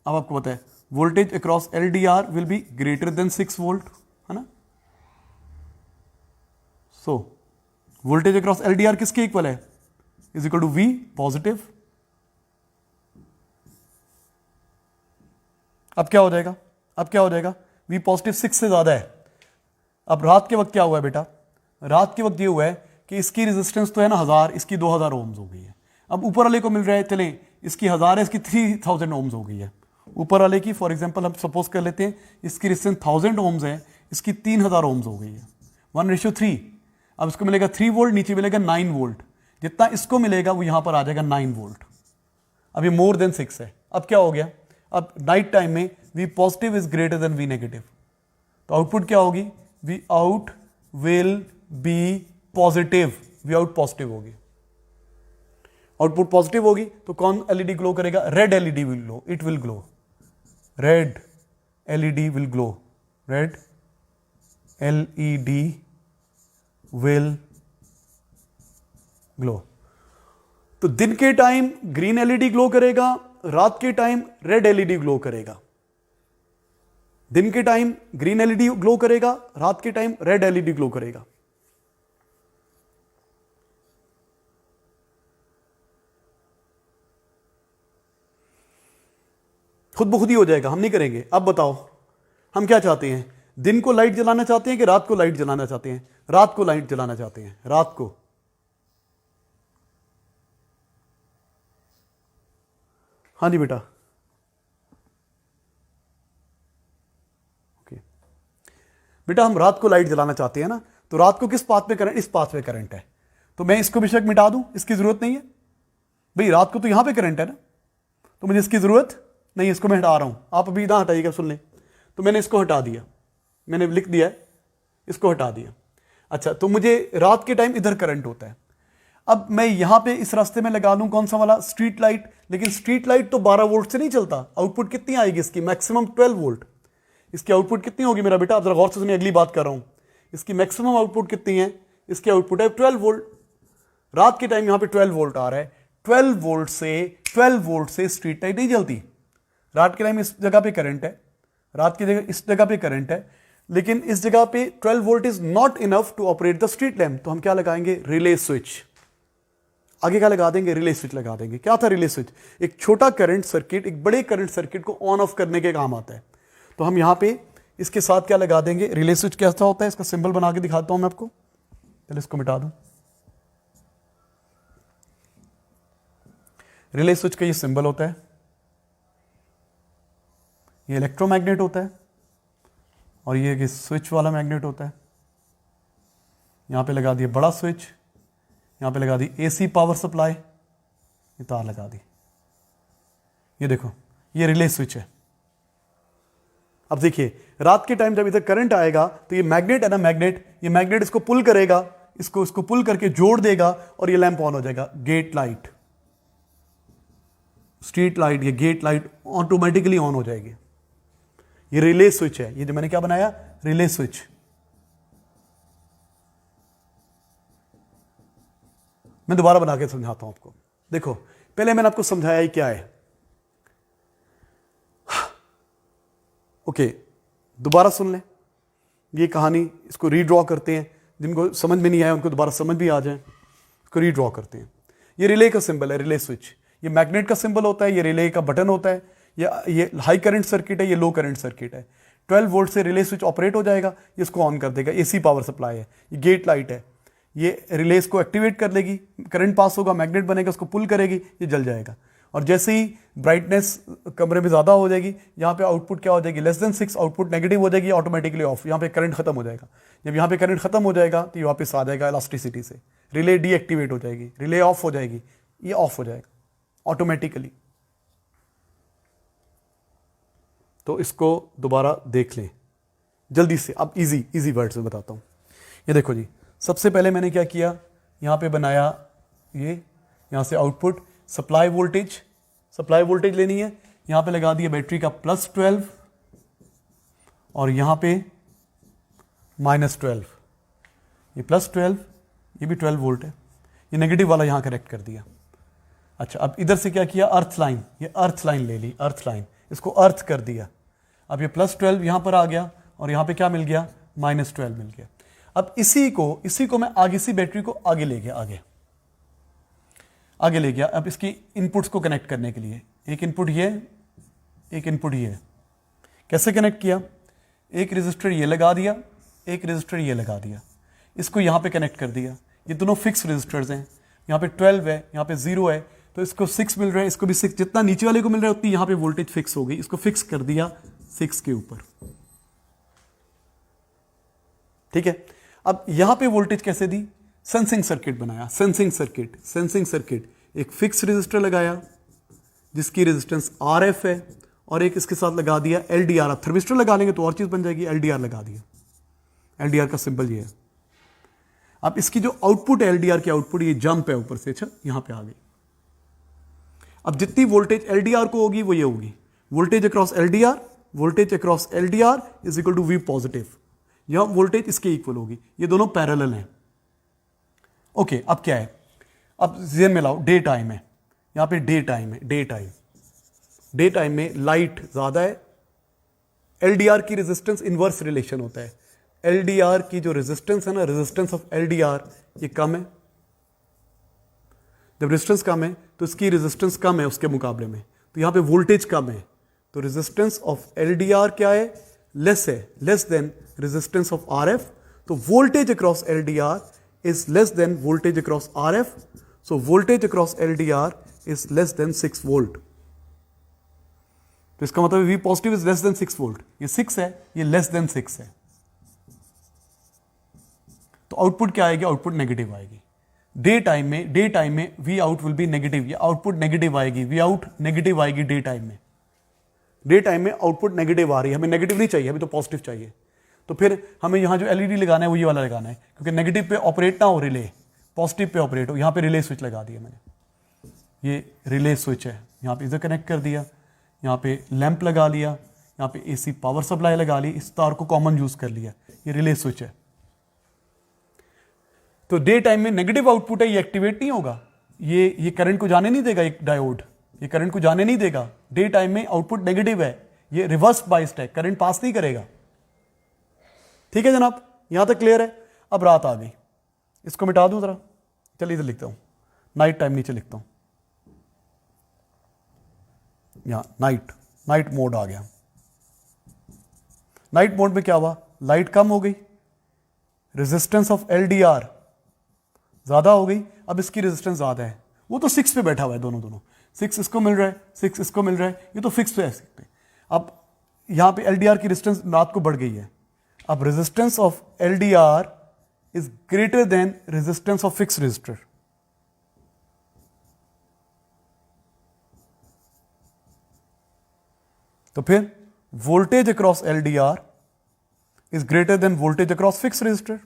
अब आपको पता है voltage across LDR will be greater than 6 volt, है ना। सो वोल्टेज अक्रॉस LDR किसके इक्वल है, is equal to V positive. अब क्या हो जाएगा, अब क्या हो जाएगा, V पॉजिटिव 6 से ज्यादा है। अब रात के वक्त क्या हुआ है बेटा, रात के वक्त ये हुआ है कि इसकी रेजिस्टेंस तो है ना 1000, इसकी 2000 ओम्स हो गई है। अब ऊपर वाले को मिल रहा है, चलें इसकी 1000 है, इसकी 3000 ओम्स हो गई है। ऊपर वाले की फॉर एग्जांपल हम सपोज कर लेते हैं इसकी रेजिस्टेंस 1000 ओम्स है, इसकी 3000 ओम्स हो गई है, 1:3। अब इसको मिलेगा 3 वोल्ट, नीचे मिलेगा 9 वोल्ट, जितना इसको मिलेगा वो यहां पर आ जाएगा 9 वोल्ट। अब ये मोर देन 6 है। अब क्या हो गया, अब नाइट टाइम में V positive is greater then V negative, तो आउटपुट क्या होगी, V out will be positive, V out positive होगी, आउटपुट पॉजिटिव होगी तो कौन एलईडी ग्लो करेगा, red LED will glow, it will glow, red LED will glow, red LED will glow. तो दिन के टाइम ग्रीन एलईडी ग्लो करेगा, रात के टाइम रेड एलईडी ग्लो करेगा। दिन के टाइम ग्रीन एलईडी ग्लो करेगा, रात के टाइम रेड एलईडी ग्लो करेगा। खुद ब खुद ही हो जाएगा, हम नहीं करेंगे। अब बताओ हम क्या चाहते हैं, दिन को लाइट जलाना चाहते हैं कि रात को लाइट जलाना चाहते हैं? रात को लाइट जलाना चाहते हैं, रात को। हाँ जी बेटा, ओके बेटा, हम रात को लाइट जलाना चाहते हैं ना, तो रात को किस पाथ पे करंट? इस पाथ पे करंट है, तो मैं इसको बेशक मिटा दूं, इसकी जरूरत नहीं है भाई। रात को तो यहां पे करंट है ना, तो मुझे इसकी जरूरत नहीं, इसको मैं हटा रहा हूं। आप अभी इधर हटाइएगा, सुन लें। तो मैंने इसको हटा दिया, मैंने लिख दिया है, इसको हटा दिया। अच्छा, तो मुझे रात के टाइम इधर करंट होता है। अब मैं यहां पे इस रास्ते में लगा दूं कौन सा वाला? Street light. लेकिन स्ट्रीट लाइट तो 12 वोल्ट से नहीं चलता। आउटपुट कितनी आएगी इसकी? Maximum 12 volt. इसकी आउटपुट कितनी होगी मेरा बेटा? आप जरा गौर से सुनिए, अगली बात कर रहा हूं। इसकी मैक्सिमम आउटपुट कितनी है? इसकी आउटपुट है 12 वोल्ट। रात के टाइम यहां पे 12 वोल्ट आ रहा है। 12 वोल्ट से स्ट्रीट लाइट नहीं जलती। रात के टाइम इस जगह पे करंट है, रात की जगह इस जगह पे करंट है, लेकिन इस जगह पे 12 volt is not enough to operate the street lamp. तो हम क्या लगाएंगे? Relay switch. आगे क्या लगा देंगे? रिले स्विच लगा देंगे। क्या था रिले स्विच? एक छोटा करंट सर्किट एक बड़े करंट सर्किट को ऑन ऑफ करने के काम आता है। तो हम यहां पे इसके साथ क्या लगा देंगे? Relay switch. कैसा होता है इसका सिंबल बना के दिखाता हूं मैं आपको। चलो इसको मिटा दूं। रिले स्विच का ये सिंबल होता है, ये इलेक्ट्रोमैग्नेट होता है, और ये स्विच वाला मैग्नेट होता है। यहां पे लगा दिया बड़ा स्विच, यहां पे लगा दी एसी पावर सप्लाई, ये तार लगा दी। ये देखो, ये रिले स्विच है। अब देखिए, रात के टाइम जब इधर करंट आएगा तो ये मैग्नेट है ना, ये मैग्नेट इसको पुल करेगा, इसको पुल करके जोड़ देगा, और ये लैंप ऑन हो जाएगा। गेट लाइट, स्ट्रीट लाइट, ये गेट लाइट ऑटोमेटिकली ऑन हो जाएगी। ये रिले स्विच है, ये जो मैंने क्या बनाया? Relay switch. मैं दोबारा बना के समझाता हूं आपको। देखो, पहले मैंने आपको समझाया ही क्या है। ओके, दोबारा सुन लें ये कहानी, इसको रीड्रॉ करते हैं। जिनको समझ में नहीं आया उनको दोबारा समझ भी आ जाए। इसको रीड्रॉ करते हैं। ये रिले का सिंबल है, रिले स्विच। ये मैग्नेट का सिंबल होता है, ये रिले का बटन होता है। ये हाई करंट सर्किट है, ये लो करंट सर्किट है। 12 वोल्ट से रिले स्विच ऑपरेट हो जाएगा, ये इसको ऑन कर देगा। एसी पावर सप्लाई है। ये गेट लाइट है, ये रिलेस को एक्टिवेट कर लेगी, करंट पास होगा, मैग्नेट बनेगा, उसको पुल करेगी, ये जल जाएगा। और जैसे ही ब्राइटनेस कमरे में ज़्यादा हो जाएगी, यहाँ पे आउटपुट क्या हो जाएगी? लेस देन 6 आउटपुट नेगेटिव हो जाएगी, ऑटोमेटिकली ऑफ। यहाँ पे करंट खत्म हो जाएगा। जब यहाँ पे करंट खत्म हो जाएगा तो ये वापस आ जाएगा इलास्टिसिटी से, रिले डीएक्टिवेट हो जाएगी, रिले ऑफ हो जाएगी, ये ऑफ हो जाएगा ऑटोमेटिकली। तो इसको दोबारा देख लें जल्दी से। अब इजी वर्ड्स में बताता हूँ। ये देखो जी, सबसे पहले मैंने क्या किया? यहाँ पे बनाया ये, यहाँ से आउटपुट सप्लाई वोल्टेज लेनी है। यहाँ पे लगा दिया बैटरी का +12 और यहाँ पे -12। ये +12, ये भी 12 वोल्ट है। ये नेगेटिव वाला यहाँ कनेक्ट कर दिया। अच्छा, अब इधर से क्या किया? अर्थ लाइन, ये अर्थ लाइन ले ली, अर्थ लाइन, इसको अर्थ कर दिया। अब ये +12 यहाँ पर आ गया और यहाँ पे क्या मिल गया? -12 मिल गया। अब इसी को मैं आगे से बैटरी को आगे ले गया, आगे ले गया। अब इसकी इनपुट्स को कनेक्ट करने के लिए एक इनपुट ये, एक इनपुट ये। कैसे कनेक्ट किया? एक रेजिस्टर ये लगा दिया, एक रेजिस्टर ये लगा दिया, इसको यहाँ पे कनेक्ट कर दिया। ये दोनों फिक्स रेजिस्टर्स हैं। यहाँ पे 12 है, यहाँ पे 0 है, तो इसको 6 मिल रहा है, इसको भी 6। जितना नीचे वाले को मिल रहा है उतनी यहाँ पे वोल्टेज फिक्स हो गई। इसको फिक्स कर दिया 6 के ऊपर। ठीक है। अब यहाँ पे वोल्टेज कैसे दी? सेंसिंग सर्किट बनाया। सेंसिंग सर्किट एक फिक्स रेजिस्टर लगाया जिसकी रेजिस्टेंस RF है, और एक इसके साथ लगा दिया LDR। अब थर्मिस्टर लगा लेंगे तो और चीज बन जाएगी। LDR लगा दिया, LDR का सिंबल ये है। अब इसकी जो आउटपुट है LDR की आउटपुट, ये जंप है ऊपर से, अच्छा यहां पे आ गई। अब जितनी वोल्टेज LDR को होगी वो ये होगी, voltage across LDR is equal to V positive. यह वोल्टेज इसके इक्वल होगी। ये दोनों पैरेलल हैं, ओके, अब क्या है, अब जेन में लाओ, डे टाइम है, यहां पे डे टाइम है, डे टाइम में लाइट ज्यादा है, एलडीआर की रेजिस्टेंस इनवर्स रिलेशन होता है, एलडीआर की जो रेजिस्टेंस है ना, रेजिस्टेंस ऑफ एलडीआर ये कम है, जब रेजिस्टेंस कम है तो इसकी रेजिस्टेंस कम है उसके मुकाबले में, तो यहां पे वोल्टेज कम है, तो रेजिस्टेंस ऑफ एलडीआर क्या है, लेस है, less than resistance of RF, तो voltage across LDR is less than voltage across RF, so voltage across LDR is less than 6 volt. तो इसका मतलब V positive is less than 6 volt, ये 6 है, ये लेस देन 6 है, तो आउटपुट क्या आएगी, आउटपुट नेगेटिव आएगी। डे टाइम में V out will be negative, ये आउटपुट नेगेटिव आएगी, V आउट नेगेटिव आएगी डे टाइम में आउटपुट नेगेटिव आ रही है, हमें नेगेटिव नहीं चाहिए, हमें तो पॉजिटिव चाहिए, तो फिर हमें यहां जो एलईडी लगाना है वो ये वाला लगाना है, क्योंकि नेगेटिव पे ऑपरेट ना हो रिले, पॉजिटिव पे ऑपरेट हो। यहां पे रिले स्विच लगा दिया मैंने, ये रिले स्विच है, यहां पे इधर कनेक्ट कर दिया, यहाँ पे लैंप लगा लिया, यहाँ पे एसी पावर सप्लाई लगा ली, इस तार को कॉमन यूज कर लिया, ये रिले स्विच है। तो डे टाइम में नेगेटिव आउटपुट है, ये एक्टिवेट नहीं होगा, ये करंट को जाने नहीं देगा, एक डायोड ये करंट को जाने नहीं देगा, डे टाइम में आउटपुट नेगेटिव है, ये रिवर्स बाइस्ड है, करंट पास नहीं करेगा। ठीक है जनाब, यहां तक क्लियर है। अब रात आ गई, इसको मिटा दूं जरा, चलिए इधर लिखता हूं, नाइट टाइम नीचे लिखता हूं, यहां नाइट मोड आ गया। नाइट मोड में क्या हुआ, लाइट कम हो गई, रेजिस्टेंस ऑफ एलडीआर ज्यादा हो गई, अब इसकी रेजिस्टेंस ज्यादा है, वो तो 6 पे बैठा हुआ है, दोनों 6 इसको मिल रहा है, 6 इसको मिल रहा है, ये तो फिक्स है 6 पे। अब यहां पे एलडीआर की रेजिस्टेंस रात को बढ़ गई है, अब resistance of LDR is greater than resistance of fix resistor, तो फिर voltage across LDR is greater than voltage across fix resistor,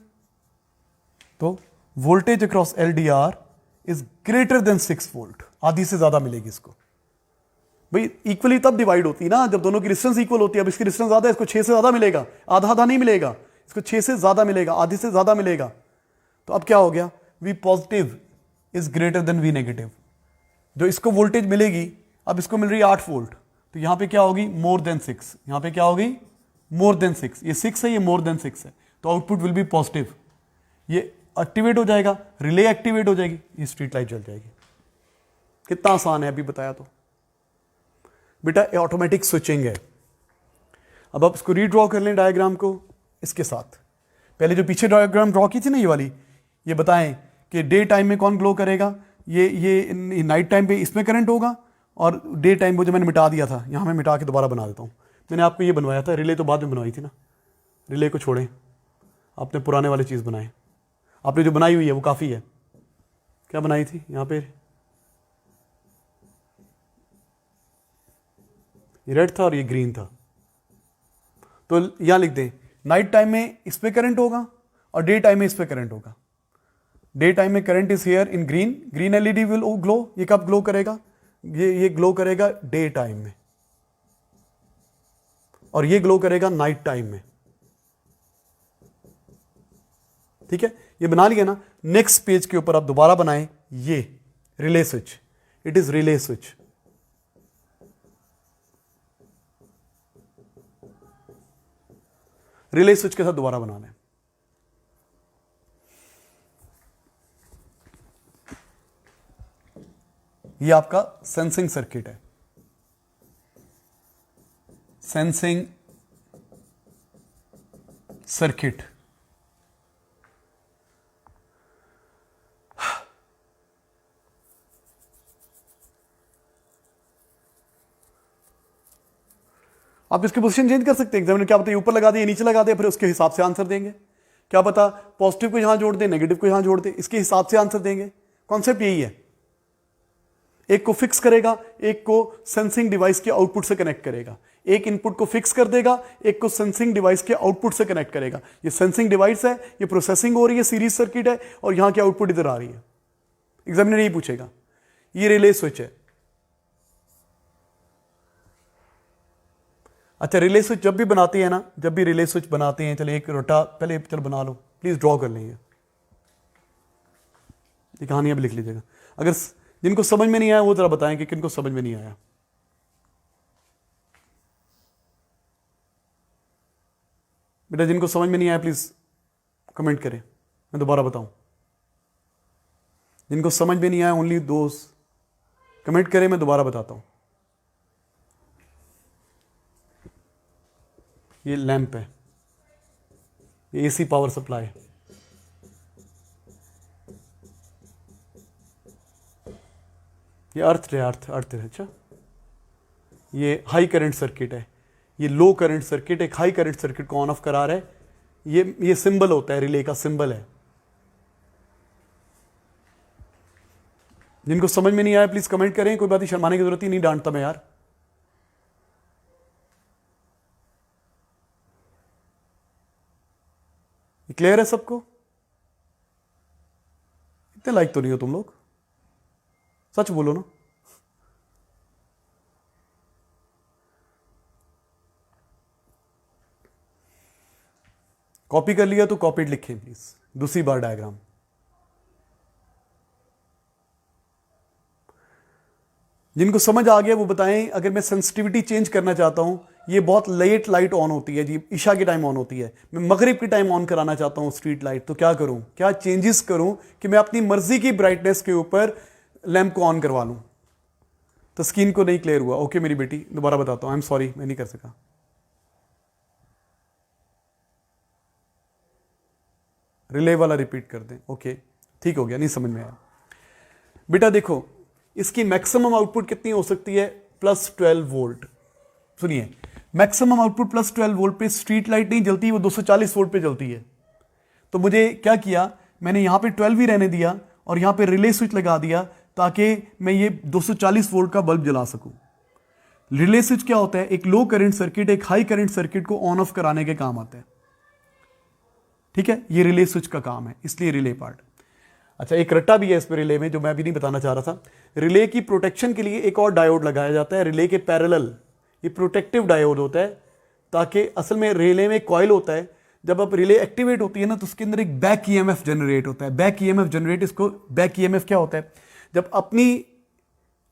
तो voltage across LDR is greater than 6 volt, आधी से ज्यादा मिलेगी इसको। भाई इक्वली तब डिवाइड होती है ना जब दोनों की रेजिस्टेंस इक्वल होती है। अब इसकी रेजिस्टेंस ज्यादा है, इसको 6 से ज्यादा मिलेगा, आधा आधा नहीं मिलेगा, इसको 6 से ज्यादा मिलेगा, आधी से ज्यादा मिलेगा। तो अब क्या हो गया, V positive is greater then V negative, जो इसको वोल्टेज मिलेगी अब इसको मिल रही है 8 वोल्ट, तो यहां पे क्या होगी, मोर देन 6, यहां पे क्या होगी, मोर देन 6, ये 6 है, ये मोर देन 6 है, तो आउटपुट विल बी पॉजिटिव, ये एक्टिवेट हो जाएगा, रिले एक्टिवेट हो जाएगी, ये स्ट्रीट लाइट जल जाएगी। कितना आसान है, अभी बताया तो बेटा, ये ऑटोमेटिक स्विचिंग है। अब आप इसको रीड्रॉ कर लें डायग्राम को इसके साथ, पहले जो पीछे डायग्राम ड्रॉ की थी ना ये वाली, ये बताएं कि डे टाइम में कौन ग्लो करेगा, ये नाइट टाइम पे इसमें करंट होगा, और डे टाइम को जो मैंने मिटा दिया था, यहां मैं मिटा के दोबारा बना देता हूं। मैंने आपको ये बनवाया था, रिले तो बाद में बनवाई थी ना, रिले को छोड़ें, आपने पुराने वाली चीज़ बनाए, आपने जो बनाई हुई है वो काफ़ी है। क्या बनाई थी यहां पे, ये रेड था और ये ग्रीन था, तो यहां लिख दें नाइट टाइम में इस पे करंट होगा और डे टाइम में इस पे करंट होगा। डे टाइम में current is here in green LED will glow, ये कब ग्लो करेगा, ये ग्लो करेगा डे टाइम में, और ये ग्लो करेगा नाइट टाइम में। ठीक है, ये बना लिया ना। नेक्स्ट पेज के ऊपर आप दोबारा बनाएं, ये relay switch, it is relay switch, relay switch के साथ दोबारा बनाना है। ये आपका सेंसिंग सर्किट है, सेंसिंग सर्किट। आप इसकी पोजीशन चेंज कर सकते हैं, एग्जामिनर क्या पता ऊपर लगा दे, नीचे लगा दे, फिर उसके हिसाब से आंसर देंगे। क्या पता पॉजिटिव को यहां जोड़ दे, नेगेटिव को यहां जोड़ दे, इसके हिसाब से आंसर देंगे। कॉन्सेप्ट यही है, एक को फिक्स करेगा, एक को सेंसिंग डिवाइस के आउटपुट से कनेक्ट करेगा, एक इनपुट को फिक्स कर देगा, एक को सेंसिंग डिवाइस के आउटपुट से कनेक्ट करेगा। ये सेंसिंग डिवाइस है, ये प्रोसेसिंग हो रही है, सीरीज सर्किट है, और यहां की आउटपुट इधर आ रही है। एग्जामिनर यही पूछेगा। ये रिले स्विच है। अच्छा, रिले स्विच जब भी बनाते हैं ना, जब भी रिले स्विच बनाते हैं, चलिए एक रोटा पहले चल बना लो, प्लीज ड्रॉ कर लेंगे। ये कहानियां भी लिख लीजिएगा। अगर जिनको समझ में नहीं आया वो जरा बताएं कि किनको समझ में नहीं आया। बेटा जिनको समझ में नहीं आया प्लीज कमेंट करें, मैं दोबारा बताऊं। जिनको समझ में नहीं आया ओनली दोस्त कमेंट करें, मैं दोबारा बताता हूं। ये लैंप है, ये एसी पावर सप्लाई है। ये अर्थ है, अर्थ है। अच्छा, ये हाई करंट सर्किट है, ये लो करंट सर्किट, एक हाई करंट सर्किट को ऑन ऑफ करा रहा है। ये सिंबल होता है, रिले का सिंबल है। जिनको समझ में नहीं आया प्लीज कमेंट करें, कोई बात नहीं, शर्माने की जरूरत ही नहीं, डांटता मैं यार। क्लियर है सबको? इतने लाइक तो नहीं हो तुम लोग, सच बोलो ना। कॉपी कर लिया तो कॉपीड लिखें प्लीज, दूसरी बार डायग्राम। जिनको समझ आ गया वो बताएं। अगर मैं सेंसिटिविटी चेंज करना चाहता हूं, ये बहुत लेट लाइट ऑन होती है जी, ईशा के टाइम ऑन होती है, मैं मगरिब के टाइम ऑन कराना चाहता हूं स्ट्रीट लाइट, तो क्या करूं, क्या चेंजेस करूं कि मैं अपनी मर्जी की ब्राइटनेस के ऊपर लैंप को ऑन करवा लूं? तो स्क्रीन को नहीं क्लियर हुआ, ओके मेरी बेटी, दोबारा बताता हूं, आई एम सॉरी, मैं नहीं कर सका। रिले वाला रिपीट कर दें, ओके ठीक हो गया, नहीं समझ में आया। बेटा देखो, इसकी मैक्सिमम आउटपुट कितनी हो सकती है? +12 वोल्ट। सुनिए, मैक्सिमम आउटपुट +12 वोल्ट पे स्ट्रीट लाइट नहीं जलती, वो 240 वोल्ट पे जलती है। तो मुझे क्या किया, मैंने यहां पे 12 ही रहने दिया और यहां पे रिले स्विच लगा दिया ताकि मैं ये 240 वोल्ट का बल्ब जला सकूं। रिले स्विच क्या होता है? एक लो करंट सर्किट एक हाई करंट सर्किट को ऑन ऑफ कराने के काम आता है। ठीक है, ये रिले स्विच का काम है, इसलिए रिले पार्ट। अच्छा, एक रट्टा भी है इस पे रिले में जो मैं अभी नहीं बताना चाह रहा था। रिले की प्रोटेक्शन के लिए एक और डायोड लगाया जाता है रिले के पैरेलल, ये प्रोटेक्टिव डायोड होता है, ताकि असल में रिले में कॉइल होता है, जब आप रिले एक्टिवेट होती है ना तो उसके अंदर एक बैक ईएमएफ जनरेट होता है। बैक ईएमएफ जनरेट, इसको बैक ईएमएफ क्या होता है? जब अपनी,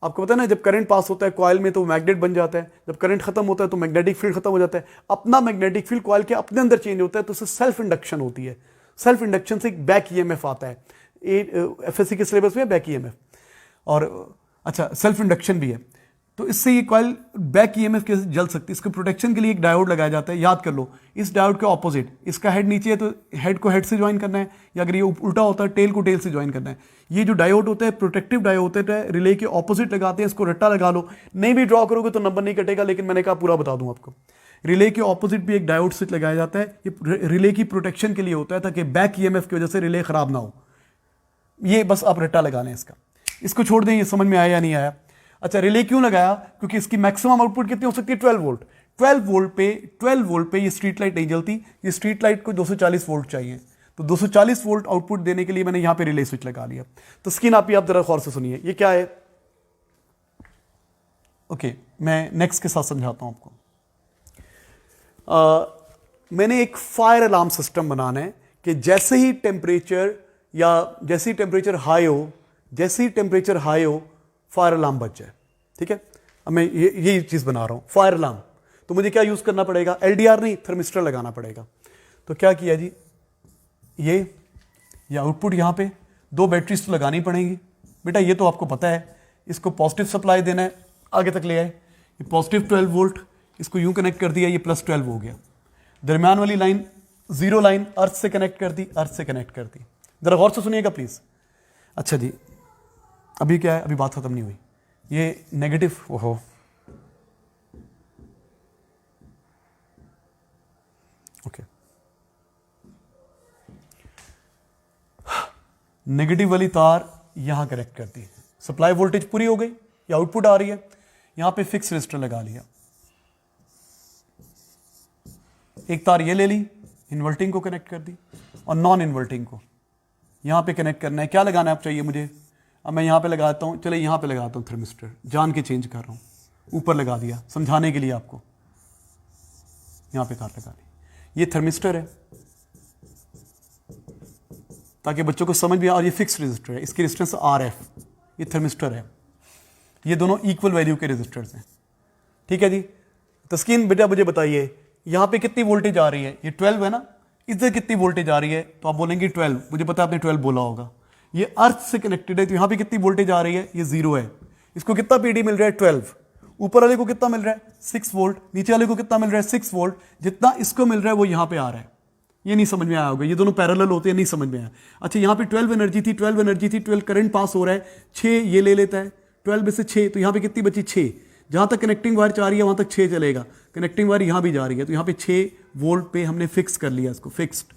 आपको पता है ना, जब करंट पास होता है कॉइल में तो मैग्नेट बन जाता है, जब करंट खत्म होता है तो मैग्नेटिक फील्ड खत्म हो जाता है। अपना मैग्नेटिक फील्ड कॉइल के अपने अंदर चेंज होता है, तो उससे सेल्फ इंडक्शन होती है। सेल्फ इंडक्शन से एक बैक ईएमएफ आता है। एफएससी के सिलेबस में बैक ईएमएफ, और अच्छा सेल्फ इंडक्शन भी है। तो इससे ये कॉइल बैक ईएमएफ कैसे जल सकती है? इसके प्रोटेक्शन के लिए एक डायोड लगाया जाता है। याद कर लो, इस डायोड के ऑपोजिट, इसका हेड नीचे है तो हेड को हेड से ज्वाइन करना है, या अगर ये उल्टा होता है टेल को टेल से ज्वाइन करना है। ये जो डायोड होता है प्रोटेक्टिव डायोड होता है, रिले के ऑपोजिट लगाते हैं, इसको रट्टा लगा लो। नहीं भी ड्रॉ करोगे तो नंबर नहीं कटेगा, लेकिन मैंने कहा पूरा बता दूं आपको। रिले के ऑपोजिट भी एक डायोड स्विच लगाया जाता है, ये रिले की प्रोटेक्शन के लिए होता है ताकि बैक ईएमएफ की वजह से रिले खराब ना हो। ये बस आप रट्टा लगा लें इसका, इसको छोड़ दें। ये समझ में आया या नहीं आया? अच्छा, रिले क्यों लगाया? क्योंकि इसकी मैक्सिमम आउटपुट कितनी हो सकती है? 12 वोल्ट। 12 वोल्ट पे ये स्ट्रीट लाइट नहीं जलती, ये स्ट्रीट लाइट को 240 वोल्ट चाहिए। तो 240 वोल्ट आउटपुट देने के लिए मैंने यहां पे रिले स्विच लगा लिया। तो स्क्रीन आप जरा गौर से सुनिए, ये क्या है? ओके, मैं नेक्स्ट के साथ समझाता हूं आपको। मैंने एक फायर अलार्म सिस्टम बनाना है कि जैसे ही टेम्परेचर हाई हो फायर अलार्म बच जाए। ठीक है, अब मैं ये चीज बना रहा हूं, फायर अलार्म। तो मुझे क्या यूज करना पड़ेगा? एलडीआर नहीं, थर्मिस्टर लगाना पड़ेगा। तो क्या किया जी, ये आउटपुट यहां पे 2 बैटरीज तो लगानी पड़ेंगी। बेटा ये तो आपको पता है, इसको पॉजिटिव सप्लाई देना है, आगे तक ले आए। ये पॉजिटिव 12 वोल्ट, इसको यूं कनेक्ट कर दिया, ये +12 हो गया। दरमियान वाली लाइन 0 लाइन अर्थ से कनेक्ट कर दी, अर्थ से कनेक्ट कर दी। जरा गौर से सुनिएगा प्लीज। अच्छा जी, अभी क्या है, अभी बात खत्म नहीं हुई। ये नेगेटिव, ओहो, ओके, नेगेटिव वाली तार यहां कनेक्ट कर दी, सप्लाई वोल्टेज पूरी हो गई, ये आउटपुट आ रही है। यहां पे फिक्स रजिस्टर लगा लिया, एक तार ये ले ली, इन्वर्टिंग को कनेक्ट कर दी, और नॉन इन्वर्टिंग को यहां पे कनेक्ट करना है। क्या लगाना है आप चाहिए मुझे? अब मैं यहां पे लगाता हूं, चले यहां पे लगाता हूं थर्मिस्टर, जान के चेंज कर रहा हूं, ऊपर लगा दिया समझाने के लिए आपको। यहां पे तार लगा दी, ये थर्मिस्टर है, ताकि बच्चों को समझ भी आए। और ये फिक्स रजिस्टर है, इसकी रेजिस्टेंस RF, ये थर्मिस्टर है, ये दोनों इक्वल वैल्यू के रजिस्टर्स हैं। ठीक है जी। तस्कीन बेटा मुझे बताइए यहाँ पे कितनी वोल्टेज आ रही है, ये 12 है ना, इधर कितनी वोल्टेज आ रही है, तो आप बोलेंगे 12, मुझे पता है आपने 12 बोला होगा। ये अर्थ से कनेक्टेड है, तो यहाँ पे कितनी वोल्टेज आ रही है, ये 0 है। इसको कितना PD मिल रहा है, 12। ऊपर वाले को कितना मिल रहा है, 6 वोल्ट। नीचे वाले को कितना मिल रहा है, 6 वोल्ट। जितना इसको मिल रहा है वो यहाँ पे आ रहा है। ये नहीं समझ में आया होगा, ये दोनों पैरेलल होते हैं, नहीं समझ में आया। अच्छा, यहाँ पे 12 एनर्जी थी, 12 एनर्जी थी, 12 करंट पास हो रहा है, 6 ये ले लेता है, 12 में से 6, तो यहाँ पे कितनी बची, 6। जहाँ तक कनेक्टिंग वायर जा रही है वहाँ तक 6 चलेगा, कनेक्टिंग वायर यहाँ भी जा रही है, तो यहाँ पे 6 वोल्ट पे हमने फिक्स कर लिया इसको, फिक्स्ड।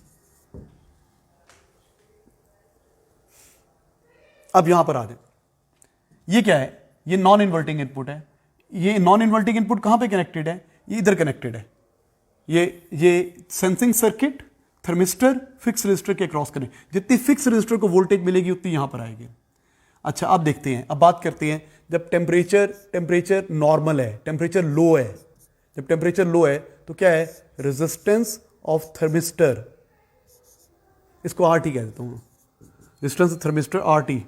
अब यहां पर आ जाए, ये क्या है, ये नॉन इन्वर्टिंग इनपुट है। ये नॉन इन्वर्टिंग इनपुट कहां पे कनेक्टेड है, ये इधर कनेक्टेड है। ये sensing circuit, thermistor, fix register के क्रॉस करें। जितनी फिक्स रजिस्टर को वोल्टेज मिलेगी उतनी यहां पर आएगी। अच्छा, अब देखते हैं, अब बात करते हैं जब टेम्परेचर नॉर्मल है, टेम्परेचर लो है। जब टेम्परेचर लो है तो क्या है, रेजिस्टेंस ऑफ थर्मिस्टर, इसको RT कह देता हूं, resistance of thermistor RT।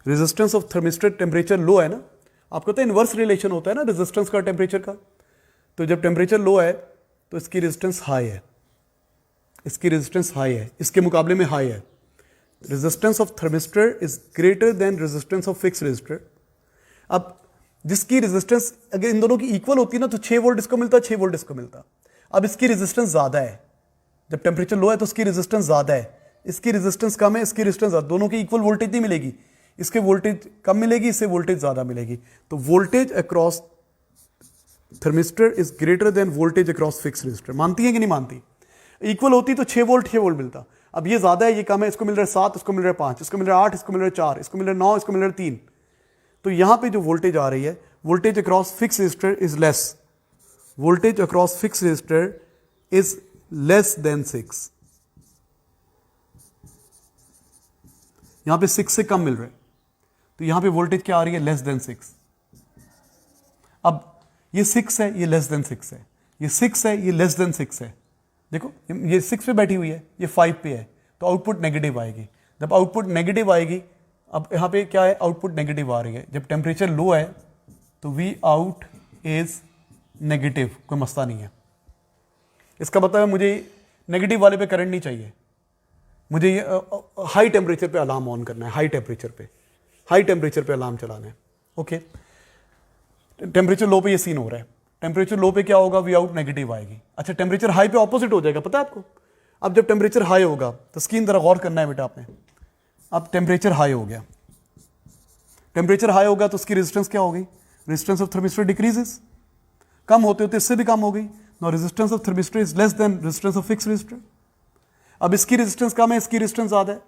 Resistance of thermistor, temperature low है ना, आपको तो इनवर्स रिलेशन होता है ना रेजिस्टेंस का टेम्परेचर का। तो जब टेम्परेचर लो है तो इसकी रेजिस्टेंस हाई है, इसकी रेजिस्टेंस हाई है, इसके मुकाबले में हाई है। Resistance of thermistor is greater than resistance of fix resistor. अब जिसकी रेजिस्टेंस अगर इन दोनों की इक्वल होती है ना, तो 6 वोल्ट इसको मिलता, 6 वोल्ट इसको मिलता। अब इसकी रेजिस्टेंस ज्यादा है, जब टेम्परेचर लो है तो इसकी रेजिस्टेंस ज्यादा है, इसकी रेजिस्टेंस कम है, इसकी रेजिस्टेंस ज्यादा, दोनों की इक्वल वोल्टेज नहीं मिलेगी। इसके वोल्टेज कम मिलेगी, इससे वोल्टेज ज्यादा मिलेगी। तो voltage across thermistor is greater than voltage across fix register. मानती है कि नहीं मानती? इक्वल होती तो 6 वोल्ट मिलता। अब ये ज्यादा है, ये कम है, इसको मिल रहा है 7, इसको मिल रहा है 5, इसको मिल रहा है 8, इसको मिल रहा है 4, इसको मिल रहा है 9, इसको मिल रहा है 3। तो यहां पे जो वोल्टेज आ रही है, voltage across fix resistor is less, voltage across fix resistor is less than 6। यहां पे 6 से कम मिल रहा है, तो यहां पे वोल्टेज क्या आ रही है, लेस देन 6। अब ये 6 है, ये लेस देन 6 है, ये 6 है, ये लेस देन 6 है। देखो ये 6 पे बैठी हुई है, ये 5 पे है, तो आउटपुट नेगेटिव आएगी। जब आउटपुट नेगेटिव आएगी, अब यहां पे क्या है, आउटपुट नेगेटिव आ रही है। जब टेम्परेचर लो है तो वी आउट इज नेगेटिव, कोई मसला नहीं है। इसका मतलब है मुझे नेगेटिव वाले पे करंट नहीं चाहिए, मुझे ये हाई टेम्परेचर पे अलार्म ऑन करना है, हाई टेम्परेचर पे अलार्म चलाना है। ओके, टेम्परेचर लो पे ये सीन हो रहा है, टेम्परेचर लो पे क्या होगा, वी आउट नेगेटिव आएगी। अच्छा, टेम्परेचर हाई पे ऑपोजिट हो जाएगा, पता है आपको। अब जब टेम्परेचर हाई होगा तो स्क्रीन जरा गौर करना है बेटा आपने। अब टेम्परेचर हाई हो गया, टेम्परेचर हाई होगा तो उसकी रेजिस्टेंस क्या हो गई, रेजिस्टेंस ऑफ थर्मिस्टर डिक्रीजेस, कम होते होते इससे भी कम हो गई। No, resistance of thermistor is less than resistance of fix resistor. अब इसकी रेजिस्टेंस कम है, इसकी रेजिस्टेंस ज्यादा है,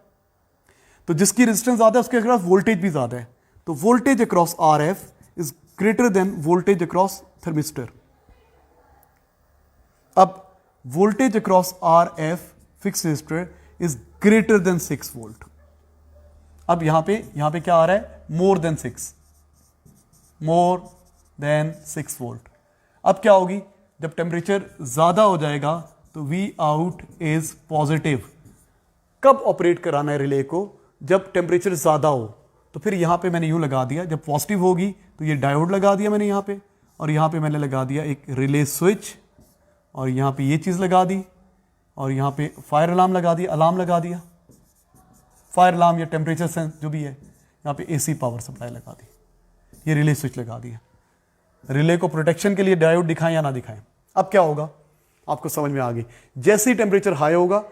तो जिसकी रेजिस्टेंस ज्यादा है उसके अक्रॉस वोल्टेज भी ज्यादा है। तो voltage across RF is greater than voltage across thermistor. अब voltage across RF fix resistor is greater than 6 volt. अब यहां पे क्या आ रहा है, मोर देन 6 वोल्ट। अब क्या होगी, जब टेम्परेचर ज्यादा हो जाएगा तो V आउट इज पॉजिटिव। कब ऑपरेट कराना है रिले को, जब टेम्परेचर ज्यादा हो। तो फिर यहां पे मैंने यूं लगा दिया, जब पॉजिटिव होगी तो ये डायोड लगा दिया मैंने यहां पे, और यहां पे मैंने लगा दिया एक रिले स्विच, और यहां पे ये चीज लगा दी, और यहां पे फायर अलार्म लगा दिया, अलार्म लगा दिया, फायर अलार्म या टेम्परेचर सेंस जो भी है। यहां पे AC पावर सप्लाई लगा दी, ये रिले स्विच लगा दिया। रिले को प्रोटेक्शन के लिए डायोड दिखाएं या ना दिखाएं। अब क्या होगा, आपको समझ में आ गई। जैसे ही टेम्परेचर हाई होगा,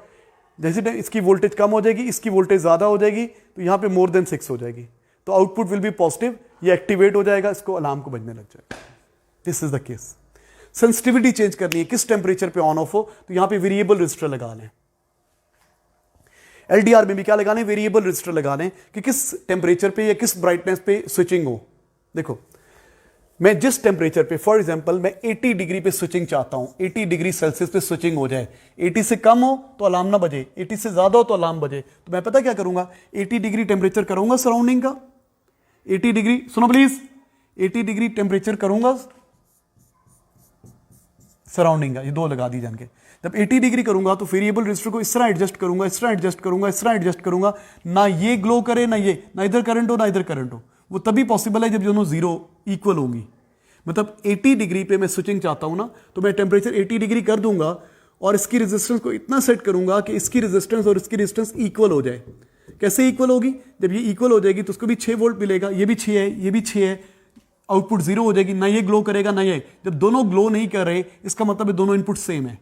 जैसे इसकी वोल्टेज कम हो जाएगी, इसकी वोल्टेज ज्यादा हो जाएगी, तो यहां पे मोर देन 6 हो जाएगी, तो आउटपुट विल बी पॉजिटिव, ये एक्टिवेट हो जाएगा, इसको अलार्म को बजने लग जाएगा। This is the case. Sensitivity change करनी है, किस टेम्परेचर पे ऑन ऑफ हो, तो यहां पे वेरिएबल रजिस्टर लगा लें। LDR में भी क्या लगाने, वेरिएबल रजिस्टर लगा लें कि किस टेम्परेचर पे या किस ब्राइटनेस पे स्विचिंग हो। देखो, मैं जिस टेम्परेचर पे, फॉर एग्जांपल मैं 80 डिग्री पे स्विचिंग चाहता हूं, 80 डिग्री सेल्सियस पे स्विचिंग हो जाए। 80 से कम हो तो अलार्म ना बजे, 80 से ज्यादा हो तो अलार्म बजे। तो मैं पता क्या करूंगा, 80 डिग्री टेम्परेचर करूंगा सराउंडिंग का, 80 डिग्री, सुनो प्लीज, 80 डिग्री टेम्परेचर करूंगा सराउंडिंग का, ये 2 लगा दी जान के। जब 80 डिग्री करूंगा तो वेरिएबल रजिस्टर को इस तरह एडजस्ट करूंगा, इस तरह एडजस्ट करूंगा, इस तरह एडजस्ट करूंगा, ना ये ग्लो करे ना ये, ना इधर करंट हो ना इधर करंट हो। वो तभी पॉसिबल है जब दोनों जीरो इक्वल होंगी। मतलब 80 डिग्री पे मैं स्विचिंग चाहता हूं ना, तो मैं टेम्परेचर 80 डिग्री कर दूंगा और इसकी रेजिस्टेंस को इतना सेट करूंगा कि इसकी रेजिस्टेंस और इसकी रेजिस्टेंस इक्वल हो जाए। कैसे इक्वल होगी? जब ये इक्वल हो जाएगी तो उसको भी 6 वोल्ट मिलेगा, ये भी 6 है, ये भी 6 है, आउटपुट 0 हो जाएगी, ना ये ग्लो करेगा ना ये। जब दोनों ग्लो नहीं कर रहे, इसका मतलब है दोनों इनपुट सेम है।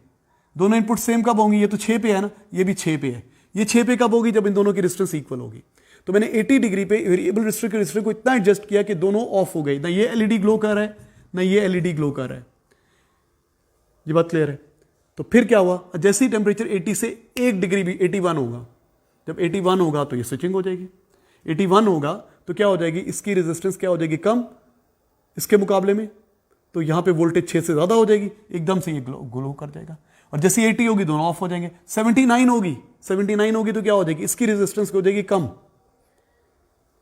दोनों इनपुट सेम कब होंगी? ये तो 6 पे है ना, ये भी 6 पे है। ये 6 पे कब होगी? जब इन दोनों की रेजिस्टेंस इक्वल होगी। तो मैंने 80 डिग्री पे वेरिएबल रजिस्टर के रजिस्टर को इतना एडजस्ट किया कि दोनों ऑफ हो गए, ना ये एलईडी ग्लो कर रहा है ना ये एलईडी ग्लो कर रहा है। ये बात क्लियर है? तो फिर क्या हुआ? जैसे ही टेम्परेचर 80 से 1 डिग्री भी 81 होगा, जब 81 होगा तो ये स्विचिंग हो जाएगी। 81 होगा तो क्या हो जाएगी? इसकी रेजिस्टेंस क्या हो जाएगी? कम इसके मुकाबले में, तो यहां पे वोल्टेज 6 से ज्यादा हो जाएगी, एकदम से ये ग्लो कर जाएगा। और जैसे 80 होगी दोनों ऑफ हो जाएंगे। 79 होगी, 79 होगी तो क्या हो जाएगी? इसकी रेजिस्टेंस हो जाएगी कम।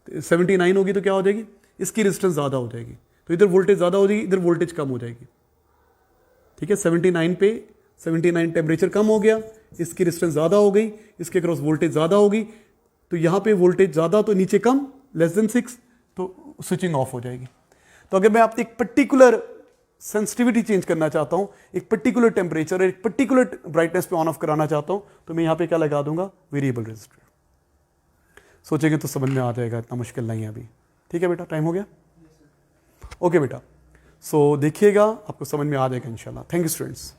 79 होगी तो क्या हो जाएगी? इसकी रेजिस्टेंस ज्यादा हो जाएगी, तो इधर वोल्टेज ज्यादा हो जाएगी, इधर वोल्टेज कम हो जाएगी। ठीक है, 79 पे 79 टेम्परेचर कम हो गया, इसकी रेजिस्टेंस ज्यादा हो गई, इसके क्रॉस वोल्टेज ज्यादा होगी, तो यहां पे वोल्टेज ज्यादा तो नीचे कम, लेस देन 6, तो स्विचिंग ऑफ हो जाएगी। तो अगर मैं आपको एक पर्टिकुलर सेंसिटिविटी चेंज करना चाहता हूं, एक पर्टिकुलर टेम्परेचर, एक पर्टिकुलर ब्राइटनेस पे ऑन ऑफ कराना चाहता हूं, तो मैं यहां पे क्या लगा दूंगा? Variable resistor. सोचेंगे तो समझ में आ जाएगा, इतना मुश्किल नहीं है अभी। ठीक है बेटा, टाइम हो गया? ओके बेटा, सो देखिएगा, आपको समझ में आ जाएगा इंशाल्लाह। Thank you students.